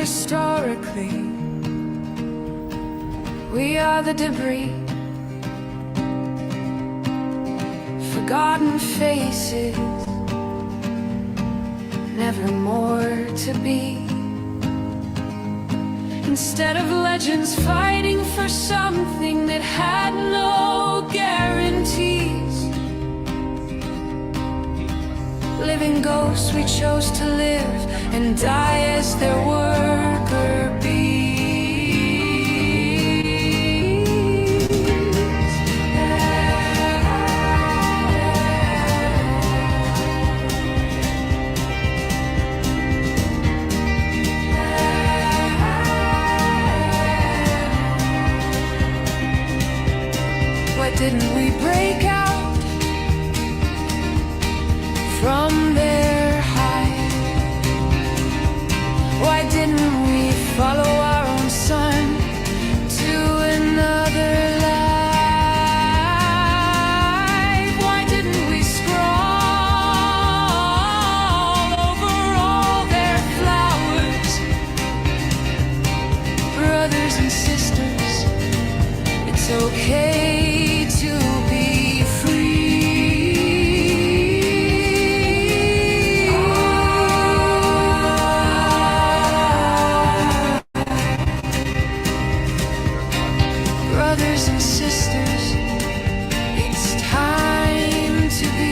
historically. We are the debris, forgotten faces, never more to be. Instead of legends fighting for something that had no guarantees, living ghosts we chose to live and die as their worker bees. Why didn't we break out from their hide? Why didn't we follow our own sun to another life? Why didn't we scroll over all their flowers? Brothers and sisters, it's okay to be free. Brothers and sisters, it's time to be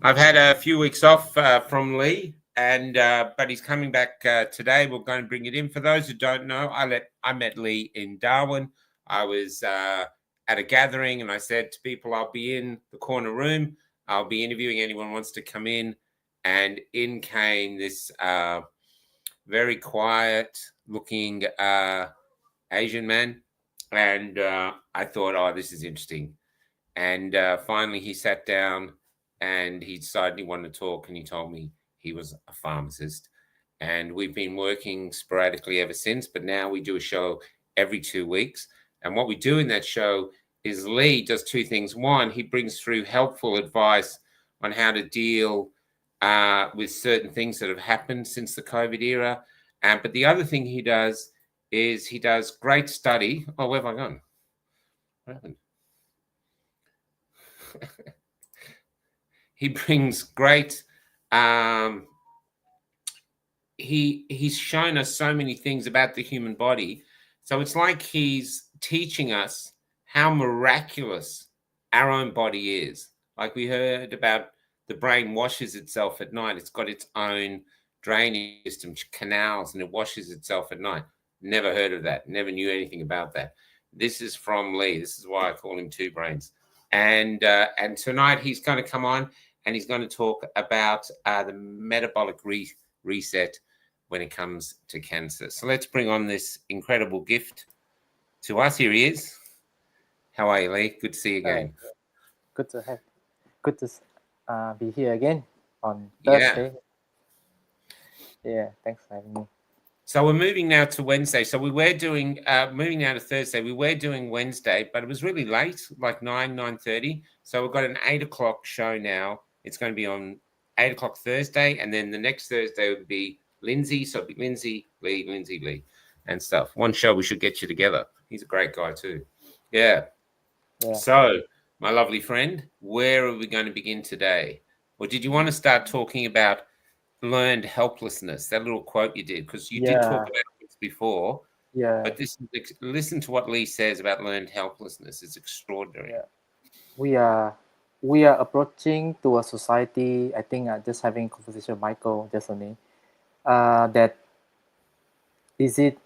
I've had a few weeks off from Lee, and but he's coming back today. We're going to bring it in. For those who don't know, I met Lee in Darwin. I was at a gathering, and I said to people, I'll be in the corner room. I'll be interviewing anyone who wants to come in. And in came this very quiet-looking Asian man, and I thought, oh, this is interesting. And finally, he sat down. And he decided he wanted to talk, and he told me he was a pharmacist. And we've been working sporadically ever since, but now we do a show every 2 weeks. And what we do in that show is Lee does two things. One, he brings through helpful advice on how to deal with certain things that have happened since the COVID era. But the other thing he does is he does great study. Oh, where have I gone? What happened? He brings great, he's shown us so many things about the human body. So it's like he's teaching us how miraculous our own body is. Like we heard about the brain washes itself at night. It's got its own drainage system, canals, and it washes itself at night. Never heard of that. Never knew anything about that. This is from Lee. This is why I call him Two Brains. And tonight he's going to come on and he's going to talk about the metabolic reset when it comes to cancer. So let's bring on this incredible gift to us. Here he is. How are you, Lee? Good to see you again. Good to be here again on Thursday. Yeah, thanks for having me. So we're moving now to Wednesday. So we were doing moving now to Thursday. We were doing Wednesday, but it was really late, like 9:30. So we've got an 8 o'clock show now. It's going to be on 8 o'clock Thursday, and then the next Thursday would be Lindsay. So it'd be Lindsay, Lee, and stuff. One show we should get you together. He's a great guy too. Yeah. So, my lovely friend, where are we going to begin today? Or did you want to start talking about learned helplessness, that little quote you did? Because you did talk about this before. Yeah. But listen to what Lee says about learned helplessness. It's extraordinary. Yeah. We are approaching to a society, I think just having a conversation with Michael yesterday, that is it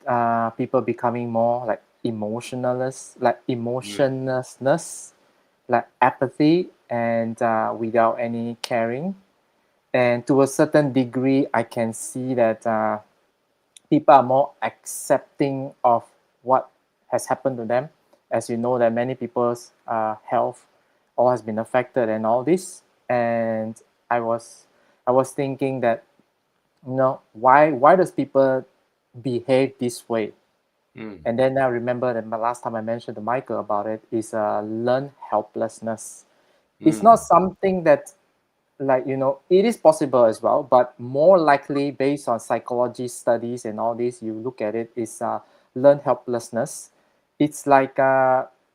people becoming more like emotionless, like emotionlessness, like apathy, and without any caring. And to a certain degree, I can see that people are more accepting of what has happened to them. As you know, that many people's health all has been affected and all this. And I was thinking that, why does people behave this way? And then I remember that my last time I mentioned to Michael about it is learned helplessness. It's not something that, it is possible as well, but more likely based on psychology studies and all this, you look at it, is learned helplessness. It's like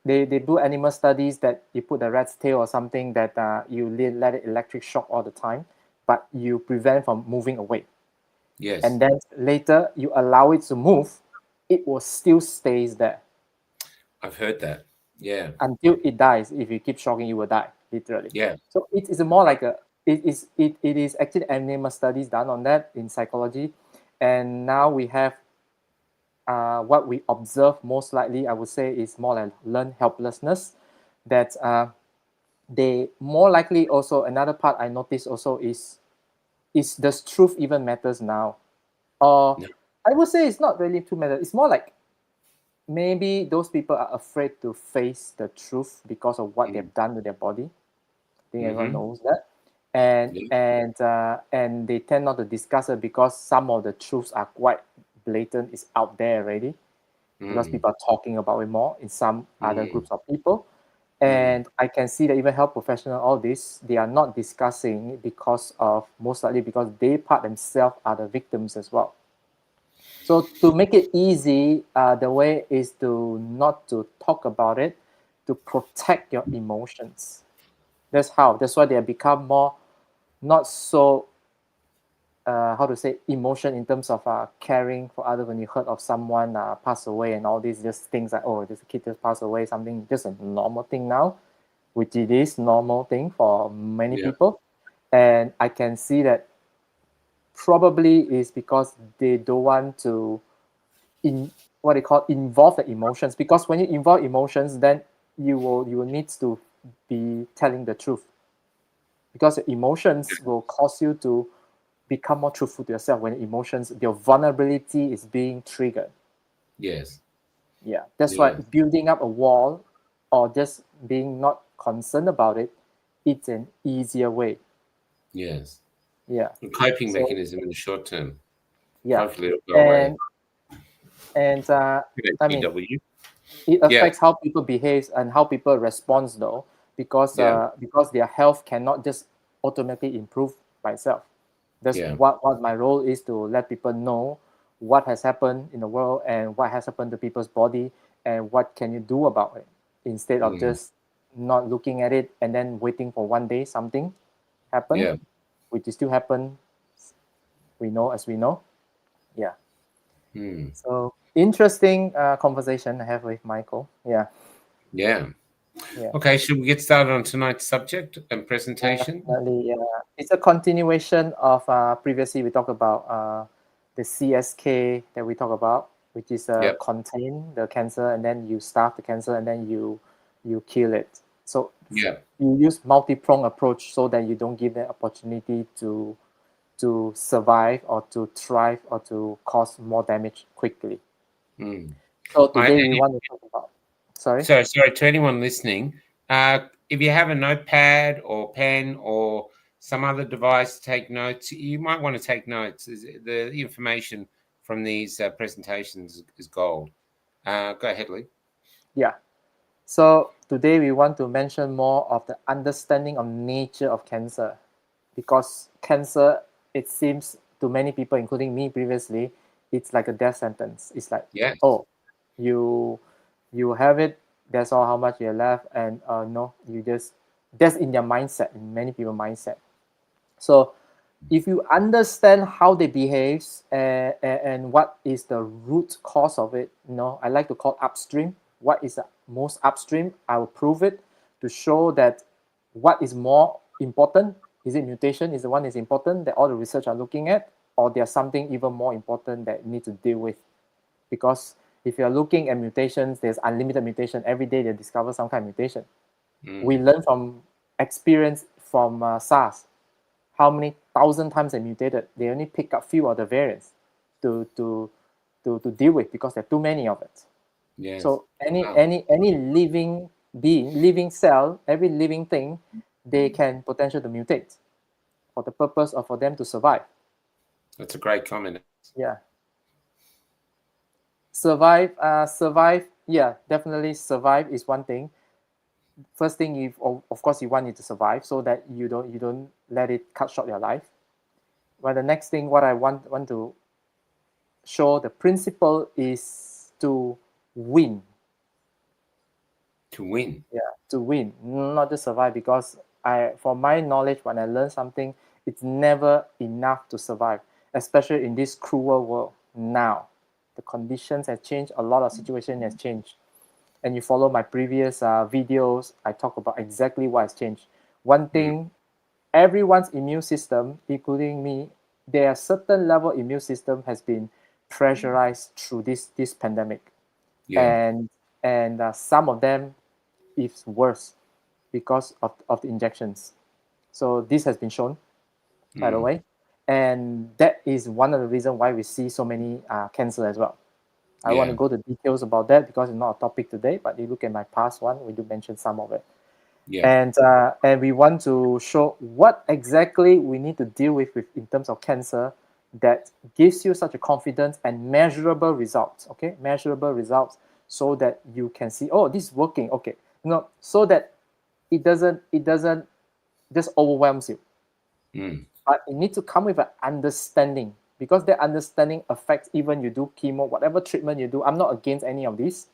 they do animal studies that you put a rat's tail or something that you let it electric shock all the time, but you prevent from moving away. Yes. And then later you allow it to move, it will still stays there. I've heard that. Yeah. Until it dies. If you keep shocking, you will die, literally. Yeah. So it is more like it is actually animal studies done on that in psychology. And now we have what we observe most likely, I would say, is more like learned helplessness. That they more likely also, another part I noticed also is does truth even matters now? Or I would say it's not really too matter. It's more like maybe those people are afraid to face the truth because of what they've done to their body. I think everyone knows that. And they tend not to discuss it because some of the truths are quite blatant. It's out there already because people are talking about it more in some other groups of people. And I can see that even health professionals, all this, they are not discussing because of, most likely because they part themselves are the victims as well. So to make it easy, the way is to not to talk about it, to protect your emotions. That's how. That's why they have become more, not so, emotion in terms of caring for others. When you heard of someone pass away and all these just things like, oh, this kid just passed away, something just a normal thing now, which it is normal thing for many people. And I can see that probably is because they don't want to involve the emotions, because when you involve emotions, then you will need to be telling the truth, because your emotions will cause you to become more truthful to yourself. When emotions, your vulnerability is being triggered. That's why building up a wall or just being not concerned about it, it's an easier way. A coping mechanism in the short term. Hopefully it'll go away. And I mean, it affects how people behave and how people respond, though, because their health cannot just automatically improve by itself. That's what my role is, to let people know what has happened in the world and what has happened to people's body and what can you do about it, instead of just not looking at it and then waiting for one day something happen, which is still happen. We know. So interesting conversation I have with Michael. Okay, should we get started on tonight's subject and presentation? Definitely, it's a continuation of previously we talked about the CSK that we talked about, which is Yep. contain the cancer, and then you starve the cancer, and then you kill it. So Yeah. you use multi-pronged approach so that you don't give them opportunity to survive or to thrive or to cause more damage quickly. Mm. So today we want to talk about. Sorry. So sorry to anyone listening. If you have a notepad or pen or some other device to take notes, you might want to take notes. The information from these presentations is gold. Go ahead, Lee. Yeah. So today we want to mention more of the understanding of nature of cancer, because cancer, it seems to many people, including me previously, it's like a death sentence. It's like, Yes. oh, you have it, that's all how much you left, and no, you just, that's in their mindset, in many people's mindset. So if you understand how they behave and what is the root cause of it, I like to call upstream. What is the most upstream? I will prove it to show that what is more important. Is it mutation is the one is important that all the research are looking at, or there's something even more important that you need to deal with? Because if you're looking at mutations, there's unlimited mutation. Every day they discover some kind of mutation. We learn from experience from SARS. How many thousand times they mutated? They only pick up few of the variants to deal with, because there are too many of it. Yes. So Wow. any living being, living cell, every living thing, they can potentially mutate for the purpose of for them to survive. That's a great comment. Yeah. Survive. Yeah, definitely survive is one thing. First thing, if of course you want it to survive, so that you don't let it cut short your life. But the next thing, what I want to show, the principle is to win. To win. Yeah, to win, not just survive. Because from my knowledge, when I learn something, it's never enough to survive, especially in this cruel world now. The conditions have changed, a lot of situation has changed. And you follow my previous videos, I talk about exactly what has changed. One thing, everyone's immune system, including me, their certain level immune system has been pressurized through this pandemic. Yeah. And some of them is worse because of the injections. So this has been shown, by the way. And that is one of the reasons why we see so many cancer as well. I want to go to details about that because it's not a topic today, but you look at my past one, we do mention some of it. Yeah. And we want to show what exactly we need to deal with in terms of cancer that gives you such a confidence and measurable results. Okay, measurable results, so that you can see, oh, this is working. Okay, so that it doesn't just overwhelms you. But it needs to come with an understanding, because that understanding affects even you do chemo, whatever treatment you do. I'm not against any of this.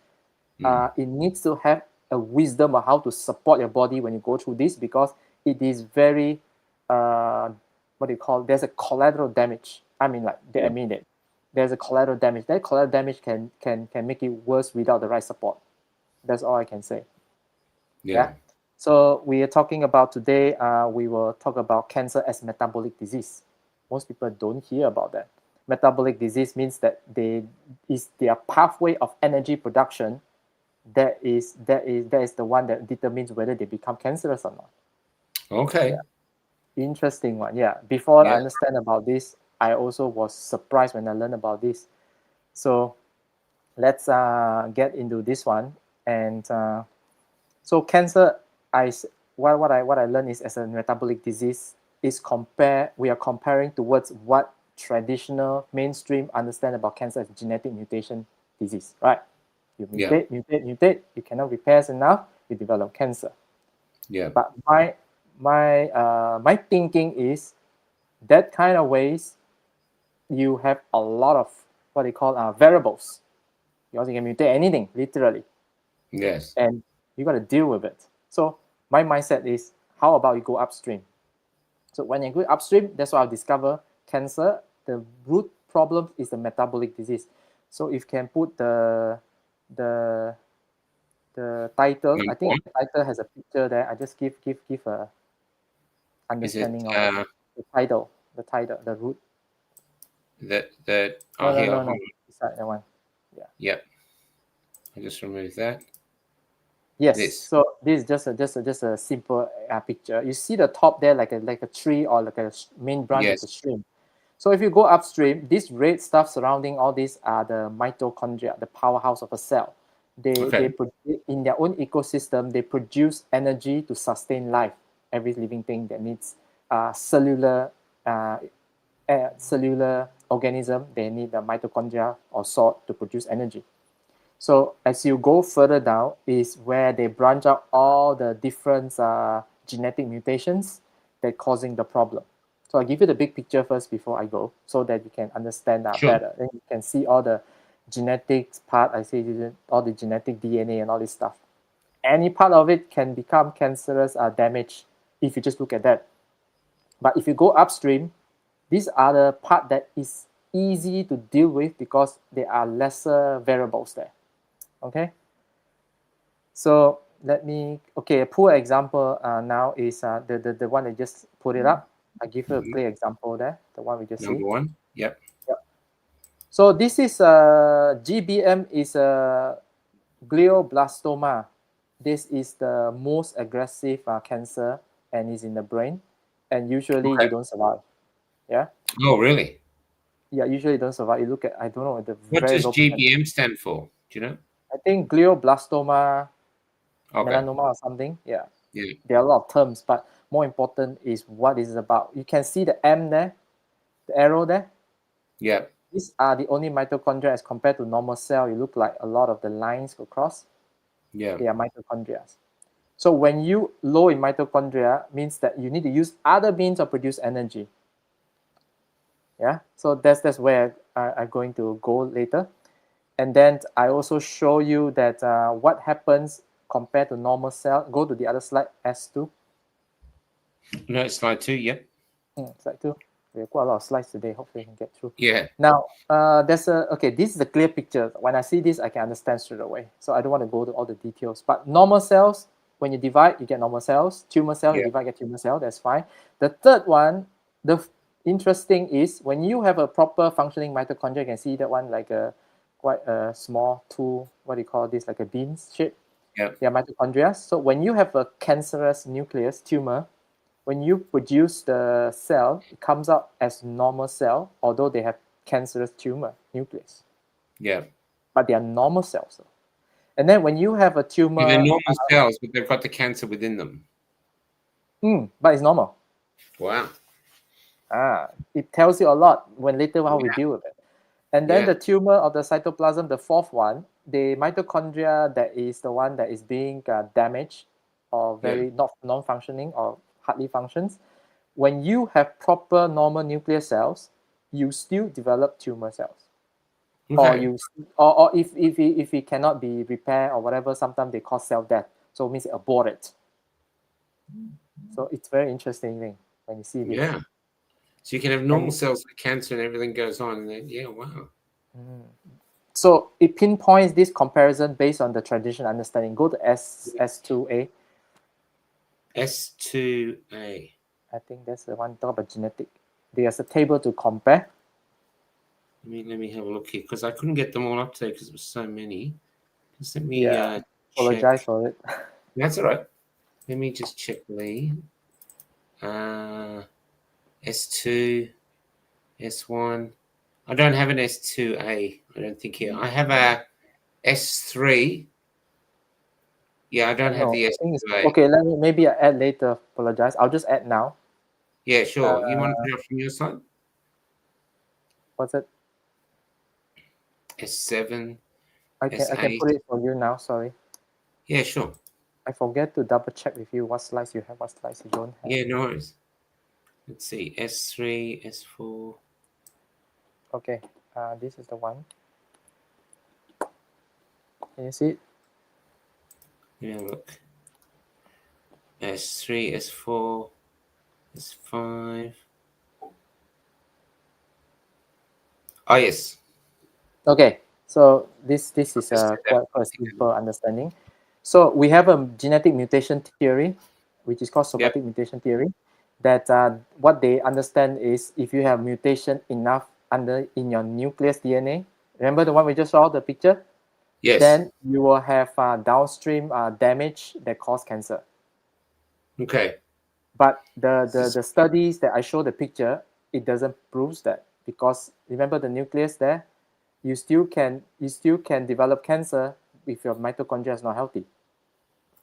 It needs to have a wisdom of how to support your body when you go through this, because it is very what do you call, there's a collateral damage. I mean, like they admit it, there's a collateral damage. That collateral damage can make it worse without the right support. That's all I can say. Yeah. So we are talking about today, we will talk about cancer as metabolic disease. Most people don't hear about that. Metabolic disease means that is their pathway of energy production that is the one that determines whether they become cancerous or not. Okay. Yeah. Interesting one. Yeah. Before I Yeah. understand about this, I also was surprised when I learned about this. So let's get into this one. And so cancer, what I learned is, as a metabolic disease, we are comparing towards what traditional mainstream understand about cancer as genetic mutation disease, right? You mutate, you cannot repair enough, you develop cancer. Yeah. But my thinking is that kind of ways, you have a lot of what they call variables. You also can mutate anything, literally. Yes. And you got to deal with it. So my mindset is, how about you go upstream? So when you go upstream, that's why I discover cancer. The root problem is the metabolic disease. So if you can put the title, I think the title has a picture there. I just give a understanding of it. The title, the root. That No, here. beside that one. Yep. I just removed that. Yes. This. So this is just a simple picture. You see the top there like a tree or like a main branch of the Yes. stream. So if you go upstream, this red stuff surrounding all these are the mitochondria, the powerhouse of a cell. Okay. In their own ecosystem, they produce energy to sustain life. Every living thing that needs cellular organism, they need the mitochondria or salt to produce energy. So as you go further down is where they branch out all the different genetic mutations that causing the problem. So I'll give you the big picture first before I go so that you can understand Sure. better. Then you can see all the genetics part. I see all the genetic DNA and all this stuff. Any part of it can become cancerous or damaged if you just look at that. But if you go upstream, these are the part that is easy to deal with because there are lesser variables there. Okay. So let me, okay, a poor example now is the one that just put it up. I give you a clear example there, the one we just see. Number one. Yep. Yep. So this is GBM is a glioblastoma. This is the most aggressive cancer and is in the brain. And usually Okay. you don't survive. Yeah. Oh, really? Yeah, usually you don't survive. You look at, I don't know, the What very does low. GBM stand for? Do you know? I think glioblastoma, Okay. melanoma or something. Yeah. Yeah. There are a lot of terms, but more important is what is it about. You can see the M there, the arrow there. Yep. These are the only mitochondria as compared to normal cell. You look like a lot of the lines go across. Yeah. They are mitochondria. So when you low in mitochondria means that you need to use other means of produce energy. Yeah. So that's where I'm going to go later. And then I also show you that what happens compared to normal cell. Go to the other slide, S2. No, slide 2. Yep. Slide 2. We have quite a lot of slides today. Hopefully, we can get through. Yeah. Now, this is a clear picture. When I see this, I can understand straight away. So I don't want to go to all the details. But normal cells, when you divide, you get normal cells. Tumor cell, you divide, get tumor cell. That's fine. The third one, the interesting is when you have a proper functioning mitochondria, you can see that one like a quite a small tool. What do you call this? Like a beans shape. Yeah. They are mitochondria. So when you have a cancerous nucleus tumor, when you produce the cell, it comes out as normal cell, although they have cancerous tumor nucleus. Yeah. But they are normal cells. And then when you have a tumor, They're normal cells, but they've got the cancer within them. But it's normal. Wow. It tells you a lot when later how we deal with it. And then Yeah. the tumor of the cytoplasm, the fourth one, the mitochondria that is the one that is being damaged or very not non-functioning or hardly functions. When you have proper normal nuclear cells, you still develop tumor cells. Okay. Or if it cannot be repaired or whatever, sometimes they cause cell death. So it means it aborted. So it's very interesting thing when you see this. Yeah. So you can have normal cells with cancer and everything goes on. And then, wow. So it pinpoints this comparison based on the traditional understanding. Go to S2A. S2A. I think that's the one talk about genetic. There's a table to compare. Let me have a look here because I couldn't get them all up there because it was so many. Just let me apologize check. for it. That's all right. Let me just check Lee. S2, S1. I don't have an S2A. I don't think here. I have a S3. Yeah, I don't have the S2A. Okay, let me maybe I add later. Apologize. I'll just add now. Yeah, sure. You want to put it up from your side? What's it? S7. I can put it for you now. Sorry. Yeah, sure. I forget to double check with you what slides you have, what slides you don't have. Yeah, no worries. Let's see. S3, S4. Okay. This is the one. Can you see it? Yeah, look. S3, S4, S5. Oh, yes. Okay. So this is quite a simple understanding. So we have a genetic mutation theory, which is called somatic mutation theory. That what they understand is if you have mutation enough in your nucleus DNA, Remember the one we just saw the picture? Yes. Then you will have downstream damage that cause cancer. Okay. But the studies that I show the picture, it doesn't prove that, because remember the nucleus there, you still can develop cancer if your mitochondria is not healthy.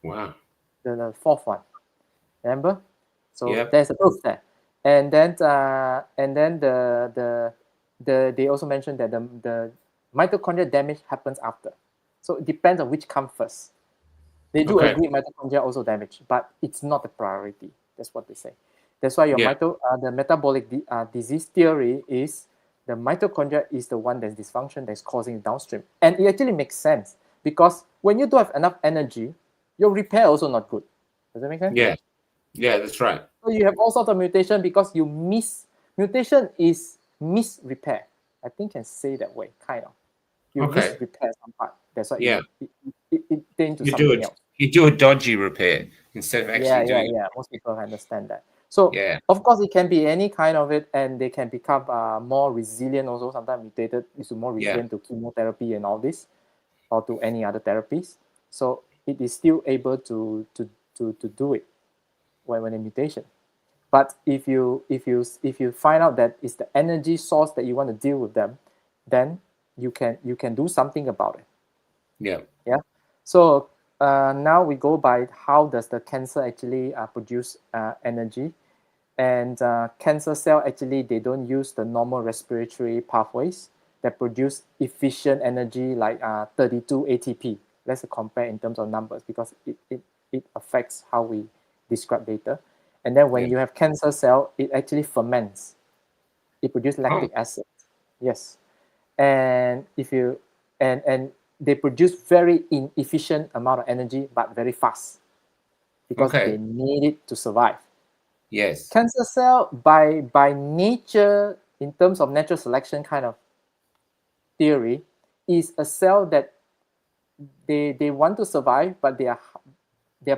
Wow. The fourth one, remember? So Yep. there's a proof there. And then they also mentioned that the mitochondria damage happens after. So it depends on which comes first. They do Okay. agree mitochondria also damage, but it's not a priority. That's what they say. That's why your Yeah. the metabolic disease theory is the mitochondria is the one that's dysfunction that's causing downstream. And it actually makes sense, because when you don't have enough energy, your repair also not good. Does that make sense? Yeah. Yeah, that's right. So you have all sorts of mutation because mutation is repair. I think can say that way, kind of. You Okay. repair some part. That's why Yeah. it turns into You something else. do a dodgy repair instead of actually doing it. Yeah. Most people understand that. So Yeah. of course it can be any kind of it, and they can become more resilient also. Sometimes mutated is more resilient to chemotherapy and all this, or to any other therapies. So it is still able to do it when a mutation. But if you find out that it's the energy source that you want to deal with them, then you can do something about it. Yeah. Yeah. So now we go by how does the cancer actually produce energy. And cancer cell actually, they don't use the normal respiratory pathways that produce efficient energy like 32 ATP. Let's compare in terms of numbers, because it affects how we describe data. And then when Yeah. you have cancer cell, it actually ferments. It produces Oh, lactic acid. Yes. And if you and they produce very inefficient amount of energy, but very fast, because they okay. need it to survive. Yes. Cancer cell, by nature, in terms of natural selection kind of theory, is a cell that they want to survive, but they are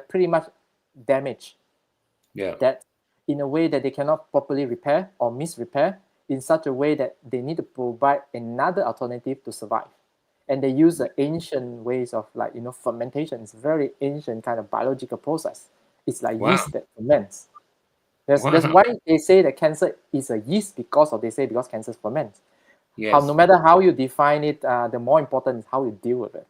pretty much damaged, Yeah. that in a way that they cannot properly repair or misrepair, in such a way that they need to provide another alternative to survive. And they use the ancient ways of, like, fermentation. It's a very ancient kind of biological process. It's like Wow. yeast that ferments. That's Wow. why they say that cancer is a yeast, because cancer ferments. No Yes. matter how you define it, the more important is how you deal with it.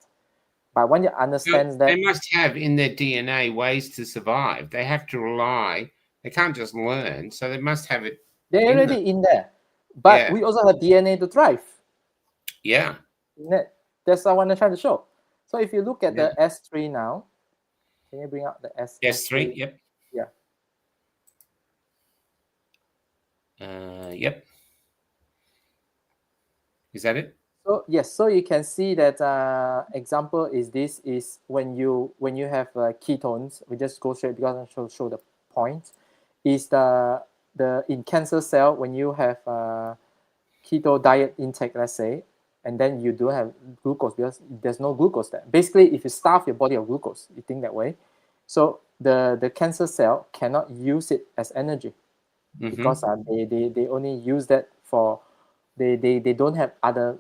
But when you So understand they that, must have in their DNA ways to survive. They have to rely. They can't just learn. So they must have it they're in them. already in there. But Yeah. we also have DNA to thrive. Yeah. That's what I want to try to show. So if you look at Yeah. the S3 now, can you bring up the S3. S3? Yep. Yeah. Yep. Is that it? So yes, so you can see that example is this is when you have ketones. We just go straight because I show the point. Is the in cancer cell, when you have keto diet intake, let's say, and then you don't have glucose because there's no glucose there. Basically, if you starve your body of glucose, you think that way. So the cancer cell cannot use it as energy, because they only use that for they don't have other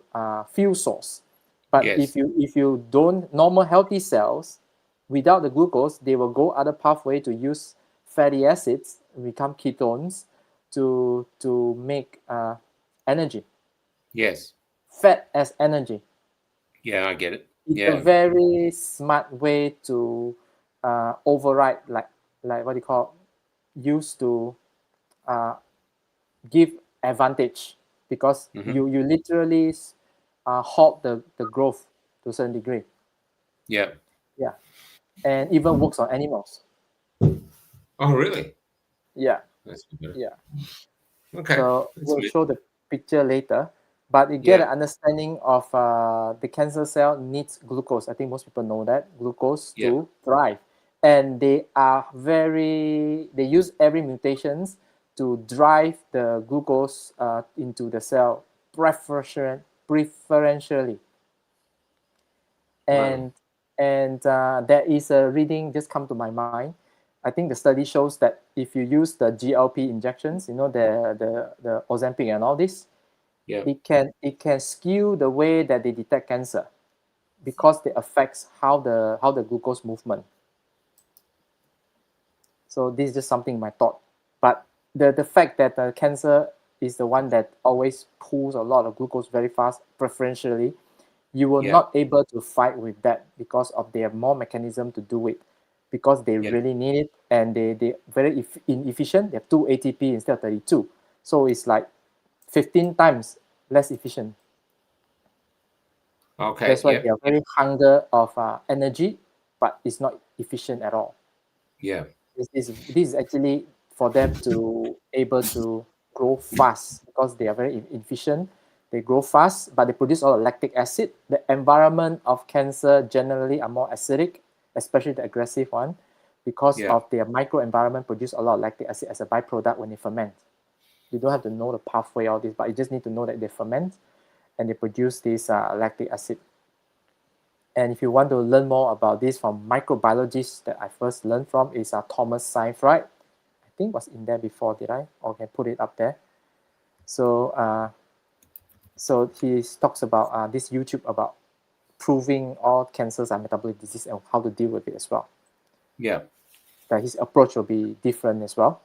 fuel source. But Yes. if you don't, normal healthy cells, without the glucose, they will go other pathway to use fatty acids, become ketones, to make energy, Yes. fat as energy. Yeah, I get it. It's a Yeah. very smart way to override, like what you call, used to uh, give advantage, because Hmm. you literally halt the growth to a certain degree. Yeah. Yeah. And even works on animals. Oh, really? Yeah. That's good. Yeah. Okay. So That's we'll good. show the picture later, but you get Yeah. an understanding of the cancer cell needs glucose. I think most people know that glucose Yeah. to thrive, and they use every mutations to drive the glucose into the cell preferentially. Wow. And there is a reading just come to my mind. I think the study shows that if you use the GLP injections, the Ozempic and all this, Yeah. it can skew the way that they detect cancer because it affects how the glucose movement. So this is just something my thought. But the fact that the cancer is the one that always pulls a lot of glucose very fast, preferentially, you will Yeah. not able to fight with that because of they have more mechanism to do it, because they Yeah. really need it, and they very inefficient. They have 2 ATP instead of 32. So it's like 15 times less efficient. Okay. That's why Yep. they are very hunger of energy, but it's not efficient at all. Yeah. This is actually for them to able to grow fast because they are very efficient. They grow fast, but they produce all the lactic acid. The environment of cancer generally are more acidic, especially the aggressive one, because Yeah. of their microenvironment produce a lot of lactic acid as a byproduct when they ferment. You don't have to know the pathway all this, but you just need to know that they ferment and they produce this lactic acid. And if you want to learn more about this from microbiologists that I first learned from is Thomas Seyfried. I think was in there before, did I? Or can put it up there. So he talks about this YouTube about proving all cancers are metabolic disease and how to deal with it as well. Yeah. That his approach will be different as well.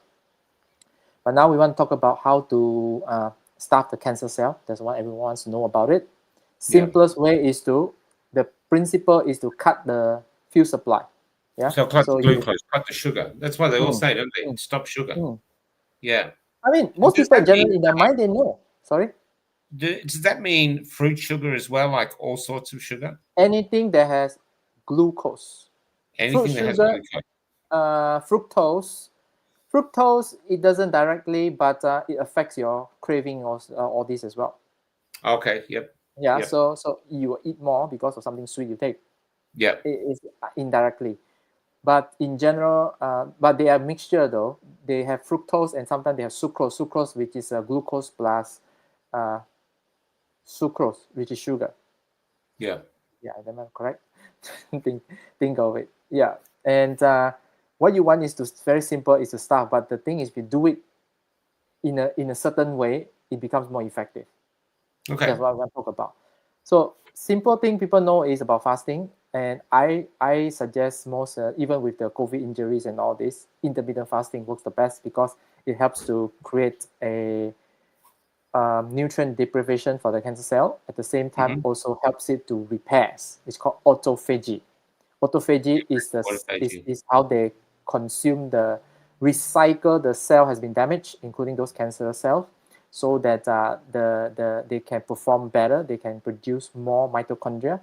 But now we want to talk about how to starve the cancer cell. That's what everyone wants to know about it. Simplest way is the principle is to cut the fuel supply. Yeah. So cut the So you. glucose, cut the sugar. That's why they all Mm, say, don't they? mm, Stop sugar. mm. Yeah. I mean, And most people generally in their mind they know. Sorry, does that mean fruit sugar as well, like all sorts of sugar? anything that has glucose, fruit Anything that has sugar, glucose. fructose. Fructose it doesn't directly, but it affects your craving or all this as well. Okay. Yep. Yeah, Yep. so you will eat more because of something sweet you take. Yep. It is indirectly, but in general, but they are mixture though. They have fructose and sometimes they have sucrose. Sucrose, which is glucose plus uh, sucrose, which is sugar. Yeah. Yeah, am I correct? think of it. Yeah, and what you want is to very simple is to start. But the thing is, if you do it in a certain way, it becomes more effective. Okay. That's what I want to talk about. So simple thing people know is about fasting, and I suggest most even with the COVID injuries and all this, intermittent fasting works the best because it helps to create a nutrient deprivation for the cancer cell. At the same time, Mm-hmm. also helps it to repairs. It's called autophagy. Autophagy What if they do? is how they consume recycle the cell has been damaged, including those cancer cells, so that they can perform better. They can produce more mitochondria.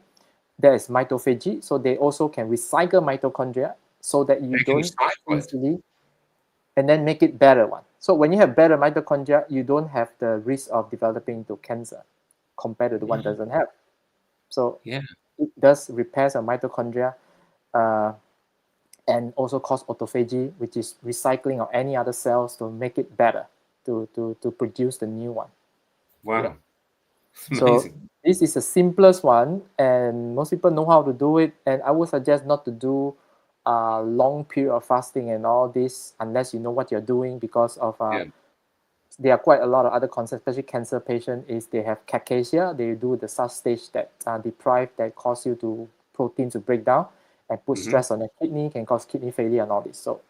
That is mitophagy. So they also can recycle mitochondria so that you They can don't recycle it. easily, and then make it better one. So when you have better mitochondria, you don't have the risk of developing into cancer compared to the one doesn't have. So Yeah. it does repairs a mitochondria and also cause autophagy, which is recycling of any other cells to make it better, to produce the new one. Wow. Yeah. It's So amazing. this is the simplest one, and most people know how to do it. And I would suggest not to do a long period of fasting and all this unless you know what you're doing, because of Yeah. there are quite a lot of other concerns, especially cancer patient, is they have cachexia. They do the such stage that deprive that cause you to protein to break down and put Mm-hmm. stress on the kidney, can cause kidney failure and all this. So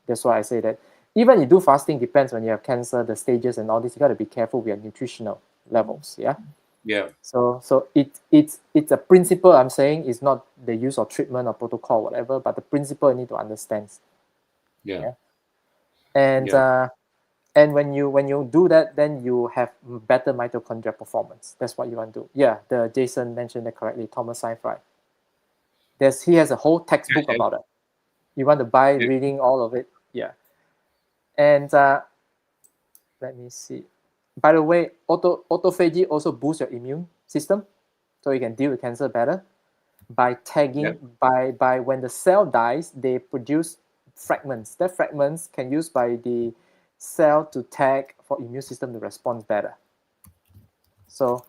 that's why I say that even you do fasting, depends when you have cancer, the stages and all this, you got to be careful with your nutritional levels. Yeah. Yeah. So it's a principle I'm saying is not the use of treatment or protocol, whatever, but the principle you need to understand. Yeah. Yeah. And Yeah. and when you do that, then you have better mitochondria performance. That's what you want to do. Yeah, the Jason mentioned that correctly. Thomas Seyfried. He has a whole textbook Yeah. about it. You want to buy Yeah. reading all of it. Yeah. And let me see. By the way, autophagy also boosts your immune system, so you can deal with cancer better by Yeah. tagging by when the cell dies, they produce fragments. That fragments can use by the cell to tag for immune system to respond better. So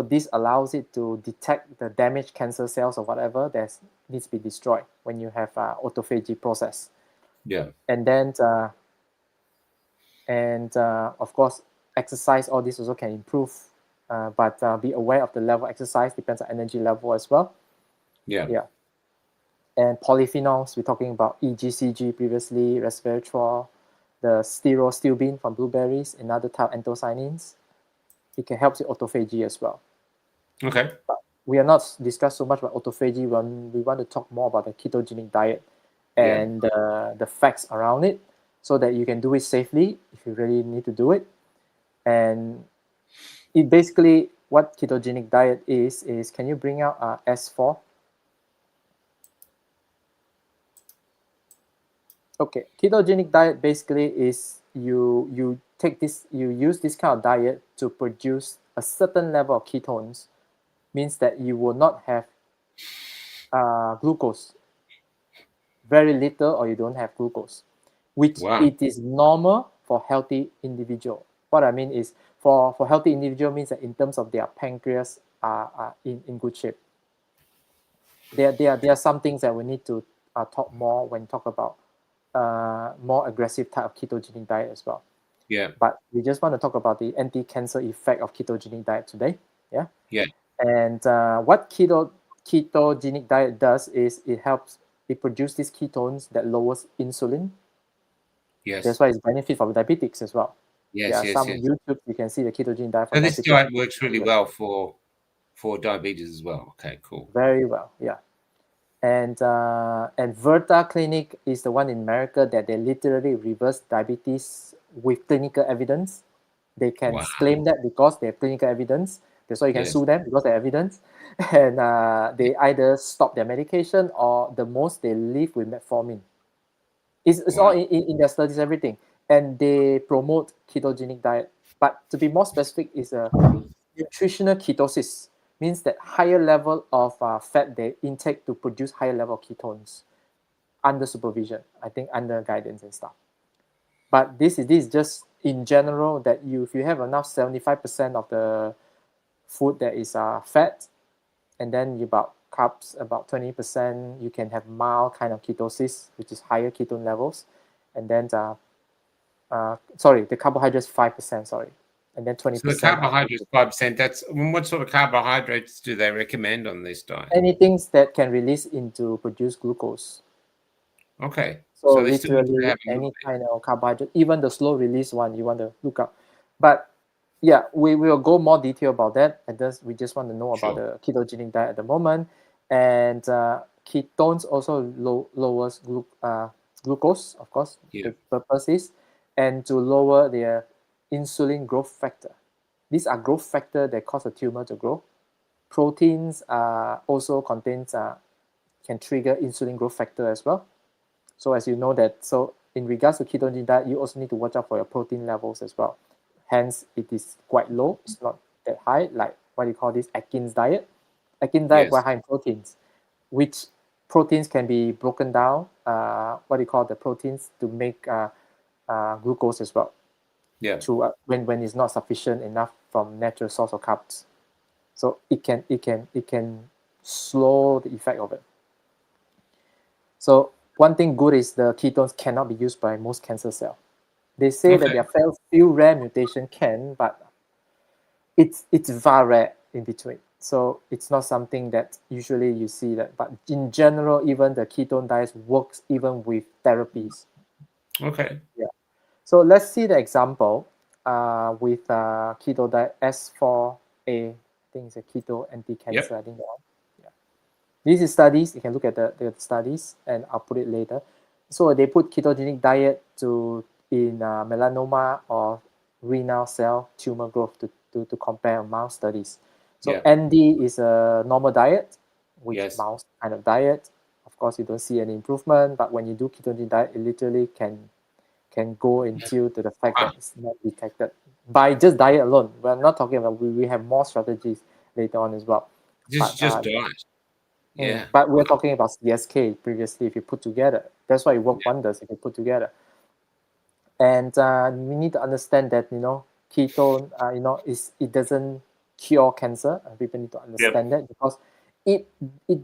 this allows it to detect the damaged cancer cells or whatever that needs to be destroyed when you have autophagy process. Yeah. And then of course exercise, all this also can improve but be aware of the level of exercise, depends on energy level as well. Yeah. Yeah. And polyphenols, we're talking about EGCG previously, resveratrol, the styrostilbene from blueberries, another type of anthocyanins. It can help with autophagy as well. Okay. But we are not discussed so much about autophagy when we want to talk more about the ketogenic diet and the facts around it, so that you can do it safely if you really need to do it. And it basically, what ketogenic diet is can you bring out S4? Okay, ketogenic diet basically is you use this kind of diet to produce a certain level of ketones, means that you will not have glucose, very little, or you don't have glucose, which Wow. it is normal for healthy individual. What I mean is for healthy individual means that in terms of their pancreas are in good shape. There are some things that we need to talk more when talk about more aggressive type of ketogenic diet as well. Yeah. But we just want to talk about the anti-cancer effect of ketogenic diet today. Yeah. Yeah. And what ketogenic diet does is it produces these ketones that lowers insulin. Yes. That's why it's benefit for diabetics as well. Yes. Yes. Some Yes. YouTube you can see the ketogenic diet for So this diabetics. diet works really well for diabetes as well. Okay. Cool. Very well. Yeah. And Verta Clinic is the one in America that they literally reverse diabetes with clinical evidence. They can claim that because they have clinical evidence. That's why you can sue them, because they have evidence. And they either stop their medication, or the most they live with metformin. It's all in their studies, everything. And they promote ketogenic diet. But to be more specific, is a nutritional ketosis, means that higher level of fat they intake to produce higher level of ketones under supervision, I think under guidance and stuff. But this is just in general that if you have enough 75% of the food that is fat, and then about carbs about 20%, you can have mild kind of ketosis, which is higher ketone levels. And then the carbohydrates 5%, and then 20%. So the carbohydrates 5%. That's what sort of carbohydrates do they recommend on this diet? Anything that can release into produce glucose. Okay. So they still need to literally have a any kind of carbohydrate, even the slow release one, you want to look up. But yeah, we will go more detail about that. And we just want to know about the ketogenic diet at the moment. And ketones also lowers glucose, of course. Yeah. The purpose is, and to lower their insulin growth factor. These are growth factor that cause a tumor to grow. Proteins also can trigger insulin growth factor as well. So as you know that, so in regards to ketogenic diet, you also need to watch out for your protein levels as well. Hence, it is quite low. It's not that high, like what you call this Atkins diet. Atkins diet quite high in proteins, which proteins can be broken down. What you call the proteins to make glucose as well. Yeah. To when it's not sufficient enough from natural source of carbs, so it can slow the effect of it. So one thing good is the ketones cannot be used by most cancer cells. They say that there are few rare mutation can, but it's very rare in between. So it's not something that usually you see that. But in general, even the ketone diet works even with therapies. Okay. Yeah. So let's see the example with keto diet S4A. I think it's a keto anti-cancer. I think that one. These is studies. You can look at the studies, and I'll put it later. So they put ketogenic diet in melanoma or renal cell tumor growth to compare mouse studies. So ND is a normal diet, which mouse kind of diet. Of course, you don't see any improvement, but when you do ketogenic diet, it literally can go into to the fact that it's not detected by just diet alone. We're not talking about, we have more strategies later on as well. Just diet. Yeah. But we're talking about CSK previously. If you put together, that's why it works wonders if you put together. And we need to understand that ketone, it doesn't cure cancer. People need to understand that, because it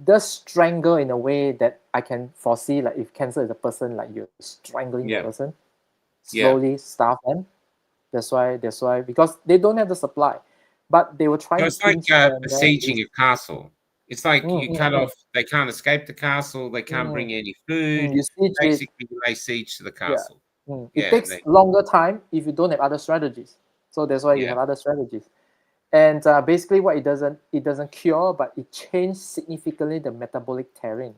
does strangle in a way that I can foresee. Like if cancer is a person, like you're strangling the person, slowly starve them. That's why because they don't have the supply. but they were So trying to it's like pinch the nerve. besieging a castle. It's like Mm, you mm, cut mm, off. They can't escape the castle. They can't mm, bring any food. You siege it. Basically, you lay siege to the Yeah. castle. It Yeah, takes longer time if you don't have other strategies. So that's why you yeah, have other strategies. And basically, what it doesn't cure, but it changes significantly the metabolic terrain,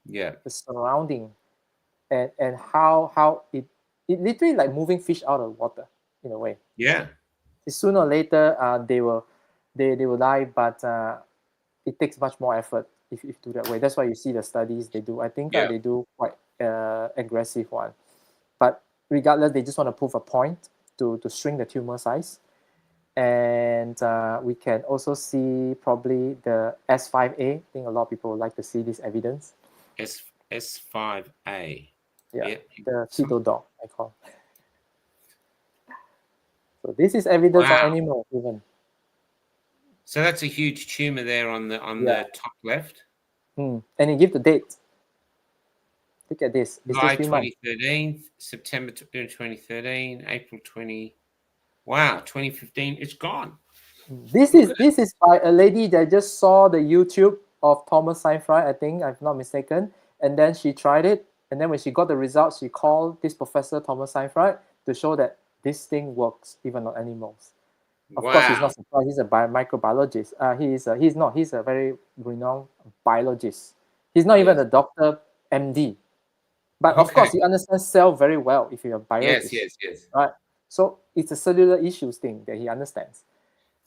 yeah, the surrounding, and how it literally like moving fish out of water in a way. yeah, Sooner or later, they will die, but it takes much more effort if you do that way. That's why you see the studies they do. I think yeah. they do quite aggressive one. But regardless, they just want to prove a point to shrink the tumor size. And we can also see probably the S5A. I think a lot of people would like to see this evidence. S5A. Yeah, Yeah. the keto dog, I call. So this is evidence on Wow. animals even. So that's a huge tumor there on Yeah. the top left. And it gives the date. Look at this. It's July just few months. 2013, September 2013, April 20. Wow, 2015. It's gone. This Look at is by a lady that just saw the YouTube of Thomas Seyfried, I think, if I'm not mistaken. And then she tried it. And then when she got the results, she called this professor, Thomas Seyfried, to show that this thing works even on animals. Of course, he's Wow. not surprised. He's a microbiologist. He's a very renowned biologist. He's not even Yes. a doctor, MD. But of Okay. course, he understands cell very well if you're a Yes, biologist, yes, yes. right? So it's a cellular issues thing that he understands.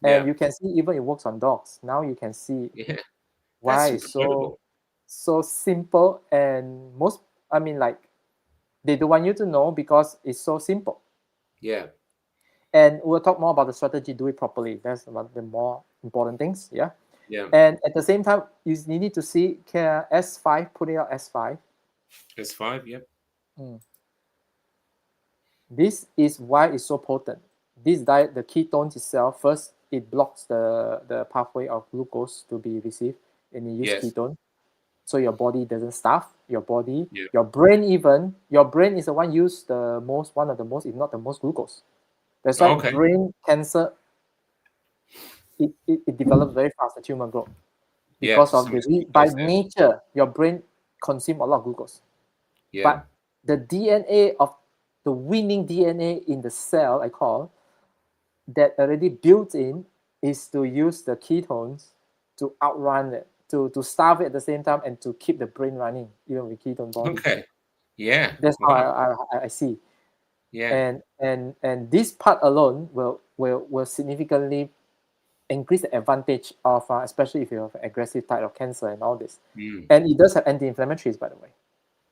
And Yeah. you can see even it works on dogs. Now you can see Yeah. why That's it's incredible. so simple, and most, I mean, like, they don't want you to know because it's so simple. Yeah. And we'll talk more about the strategy, do it properly. That's one of the more important things. Yeah. Yeah. And at the same time, you need to see S5, putting out S5. S5, yep. This is why it's so potent. This diet, the ketones itself, first, it blocks the pathway of glucose to be received, and you use Yes. ketone. So your body doesn't starve. Your body, Yeah. your brain even, your brain is the one use the most, one of the most, if not the most glucose. That's why Okay. brain cancer, it develops very fast, the tumor growth. Yeah. Because of So the, much by glucose there. nature, your brain consume a lot of glucose. Yeah. But the DNA of the winning DNA in the cell, I call, that already built in is to use the ketones to outrun it, to starve it at the same time and to keep the brain running, even with ketone body. Okay. Yeah. That's Wow. how I see. Yeah. And this part alone will significantly increase the advantage of, especially if you have aggressive type of cancer and all this. And it does have anti-inflammatories, by the way.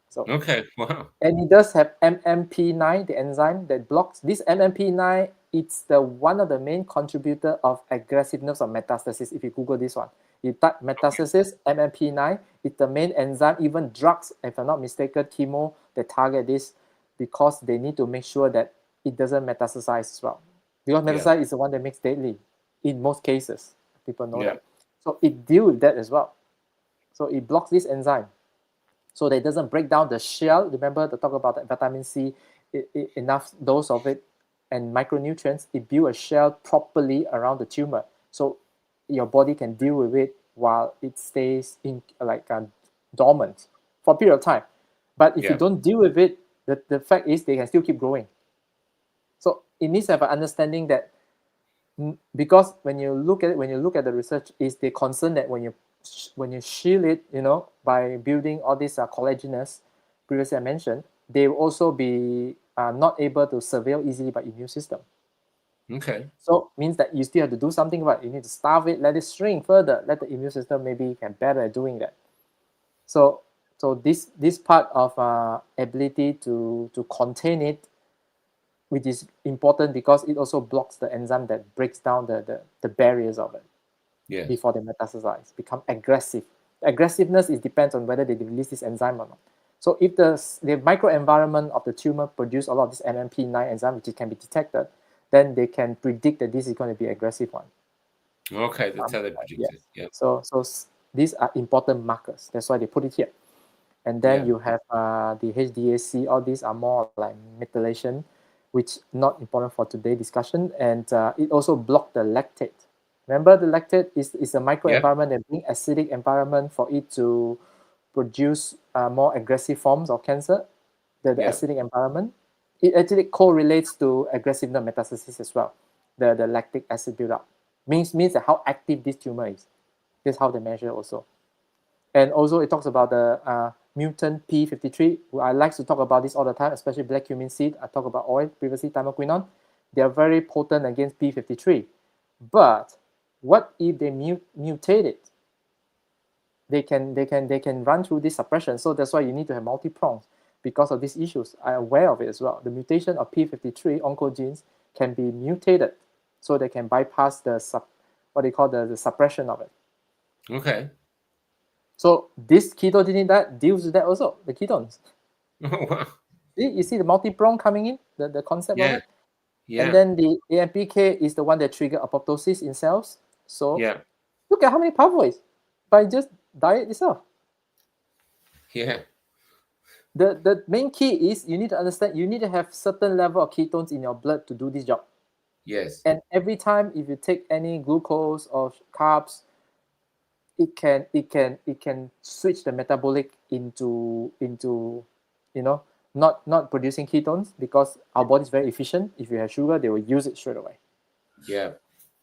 So Okay. Wow. and it does have MMP9, the enzyme that blocks this MMP9. It's the one of the main contributor of aggressiveness of metastasis. If you Google this one, you type metastasis, MMP9. It's the main enzyme. Even drugs, if I'm not mistaken, chemo, they target this because they need to make sure that it doesn't metastasize as well. Because metastasize is the one that makes deadly in most cases. People know that. So it deals with that as well. So it blocks this enzyme, so that it doesn't break down the shell. Remember to talk about the vitamin C, enough dose of it and micronutrients, it builds a shell properly around the tumor. So your body can deal with it while it stays in dormant for a period of time. But if you don't deal with it, the fact is they can still keep growing. So it needs to have an understanding that, because when you look at the research, is they concern that when you shield it, by building all these collagenous, previously I mentioned, they will also be not able to surveil easily by immune system. Okay. So means that you still have to do something about it. You need to starve it, let it shrink further, let the immune system maybe get better at doing that. So this part of ability to contain it, which is important because it also blocks the enzyme that breaks down the barriers of it before they metastasize, become aggressive. Aggressiveness depends on whether they release this enzyme or not. So if the microenvironment of the tumor produce a lot of this MMP9 enzyme, which can be detected, then they can predict that this is going to be aggressive one. Okay, that's how they predict it. Yeah. So these are important markers. That's why they put it here. And then you have the HDAC. All these are more like methylation, which not important for today's discussion. And it also blocks the lactate. Remember, the lactate is a Yep. microenvironment, a being acidic environment for it to produce more aggressive forms of cancer. The Yep. acidic environment, it actually correlates to aggressive nerve metastasis as well. The lactic acid buildup means that how active this tumor is. This is how they measure also. And also it talks about the mutant P53. I like to talk about this all the time, especially black cumin seed. I talk about oil previously, thymoquinone. They are very potent against P53. But what if they mutate it? They can run through this suppression. So that's why you need to have multi-prongs because of these issues. I'm aware of it as well. The mutation of P53 oncogenes can be mutated, so they can bypass the what they call the suppression of it. Okay. So this ketogenic diet deals with that also, the ketones. Oh, wow. You see the multi-prong coming in, the concept of Yeah. it. Yeah. And then the AMPK is the one that trigger apoptosis in cells. So Yeah. look at how many pathways by just diet itself. Yeah. The main key is you need to understand, you need to have certain level of ketones in your blood to do this job. Yes. And every time if you take any glucose or carbs, it can switch the metabolic into not producing ketones, because our body is very efficient. If you have sugar, they will use it straight away. Yeah.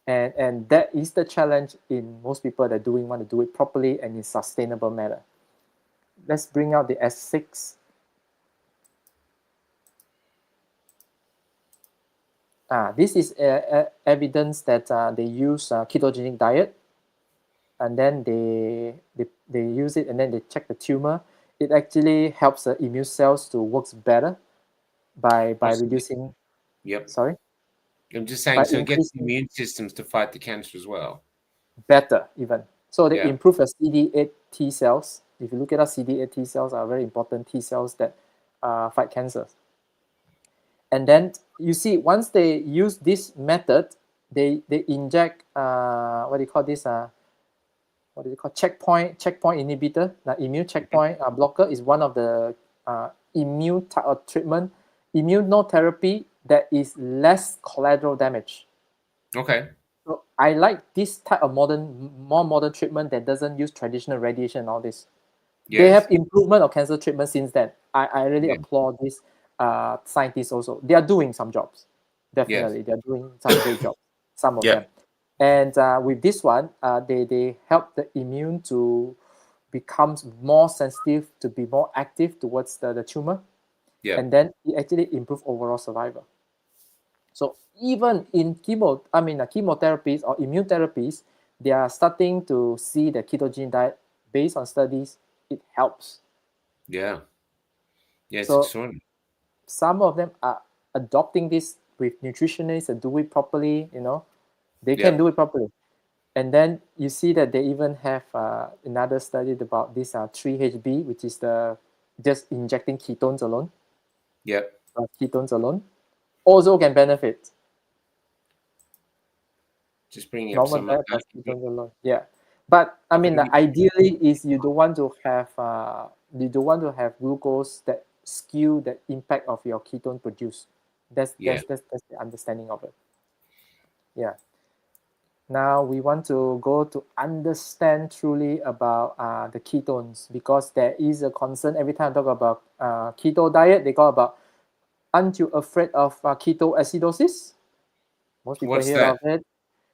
And that is the challenge in most people that want to do it properly and in sustainable manner. Let's bring out the S6. This is evidence that they use ketogenic diet, and then they use it, and then they check the tumor. It actually helps the immune cells to work better by Absolutely. reducing. Yep. Sorry, I'm just saying, by so it gets the increasing immune systems to fight the cancer as well. better even. So they Yeah. improve the CD8 T cells. If you look at us, CD8 T cells are very important T cells that fight cancer. And then you see, once they use this method, they inject what do you call this? What do you call checkpoint inhibitor? The immune checkpoint blocker is one of the immune type of treatment, immunotherapy that is less collateral damage. Okay. So I like this type of more modern treatment that doesn't use traditional radiation and all this. They Yes. have improvement of cancer treatment since then. I really Yeah. applaud these scientists also. They are doing some jobs. Yes. Definitely. They are doing some great jobs, some of Yeah. them. And with this one, they help the immune to become more sensitive, to be more active towards the tumor. Yeah. And then it actually improve overall survival. So even in chemotherapies or immune therapies, they are starting to see the ketogenic diet based on studies. It helps. Yeah. Yeah. It's So extraordinary. some of them are adopting this with nutritionists and do it properly. They can Yeah. do it properly. And then you see that they even have another study about this 3-HB, which is the just injecting ketones alone. Yeah. Ketones alone also can benefit. Just bringing up Normal some. diet plus ketones alone. Yeah, but I mean, ideally is you don't want to have glucose that skew the impact of your ketone produce. That's Yeah. the understanding of it. Yeah. Now we want to go to understand truly about the ketones, because there is a concern every time I talk about keto diet. They go about, aren't you afraid of ketoacidosis? Most people What's hear that? of it.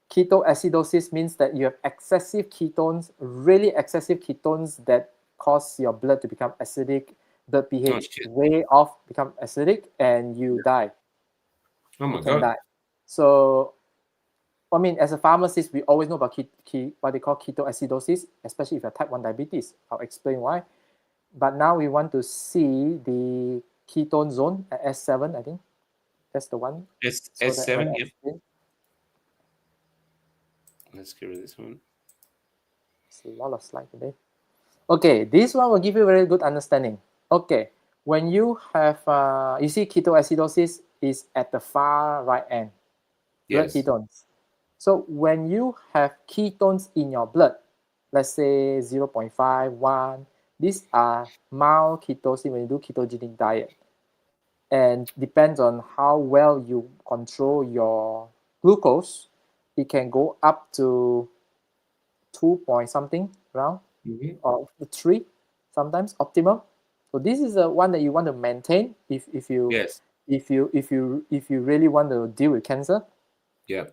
Ketoacidosis means that you have excessive ketones, really excessive ketones that cause your blood to become acidic, blood Oh pH shit. way off, become acidic, and you die. Oh You my can god. die. So I mean, as a pharmacist, we always know about what they call ketoacidosis, especially if you have type 1 diabetes. I'll explain why. But now we want to see the ketone zone at S7, I think. That's the one. It's So that when S7. I Yep. explain, Let's get rid of this one. it's a lot of slides today. Okay, this one will give you very good understanding. Okay, when you have, you see ketoacidosis is at the far right end, blood Yes. ketones. So when you have ketones in your blood, let's say 0.5, 1, these are mild ketosis when you do ketogenic diet. And depends on how well you control your glucose, it can go up to 2 point something around, or 3 sometimes optimal. So this is the one that you want to maintain if you Yes. if you really want to deal with cancer. Yeah.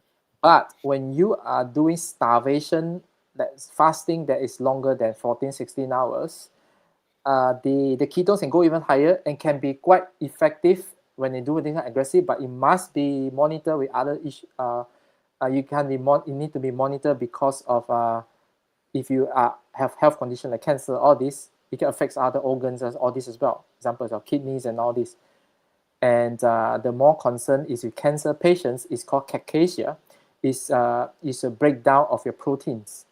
But when you are doing starvation, that's fasting that is longer than 14, 16 hours, the ketones can go even higher and can be quite effective when they do anything aggressive, but it must be monitored with other issues. You need to be monitored because of if you have health condition like cancer, all this, it can affect other organs as all this as well. Examples of kidneys and all this. And the more concern is with cancer patients is called cachexia, is a breakdown of your proteins.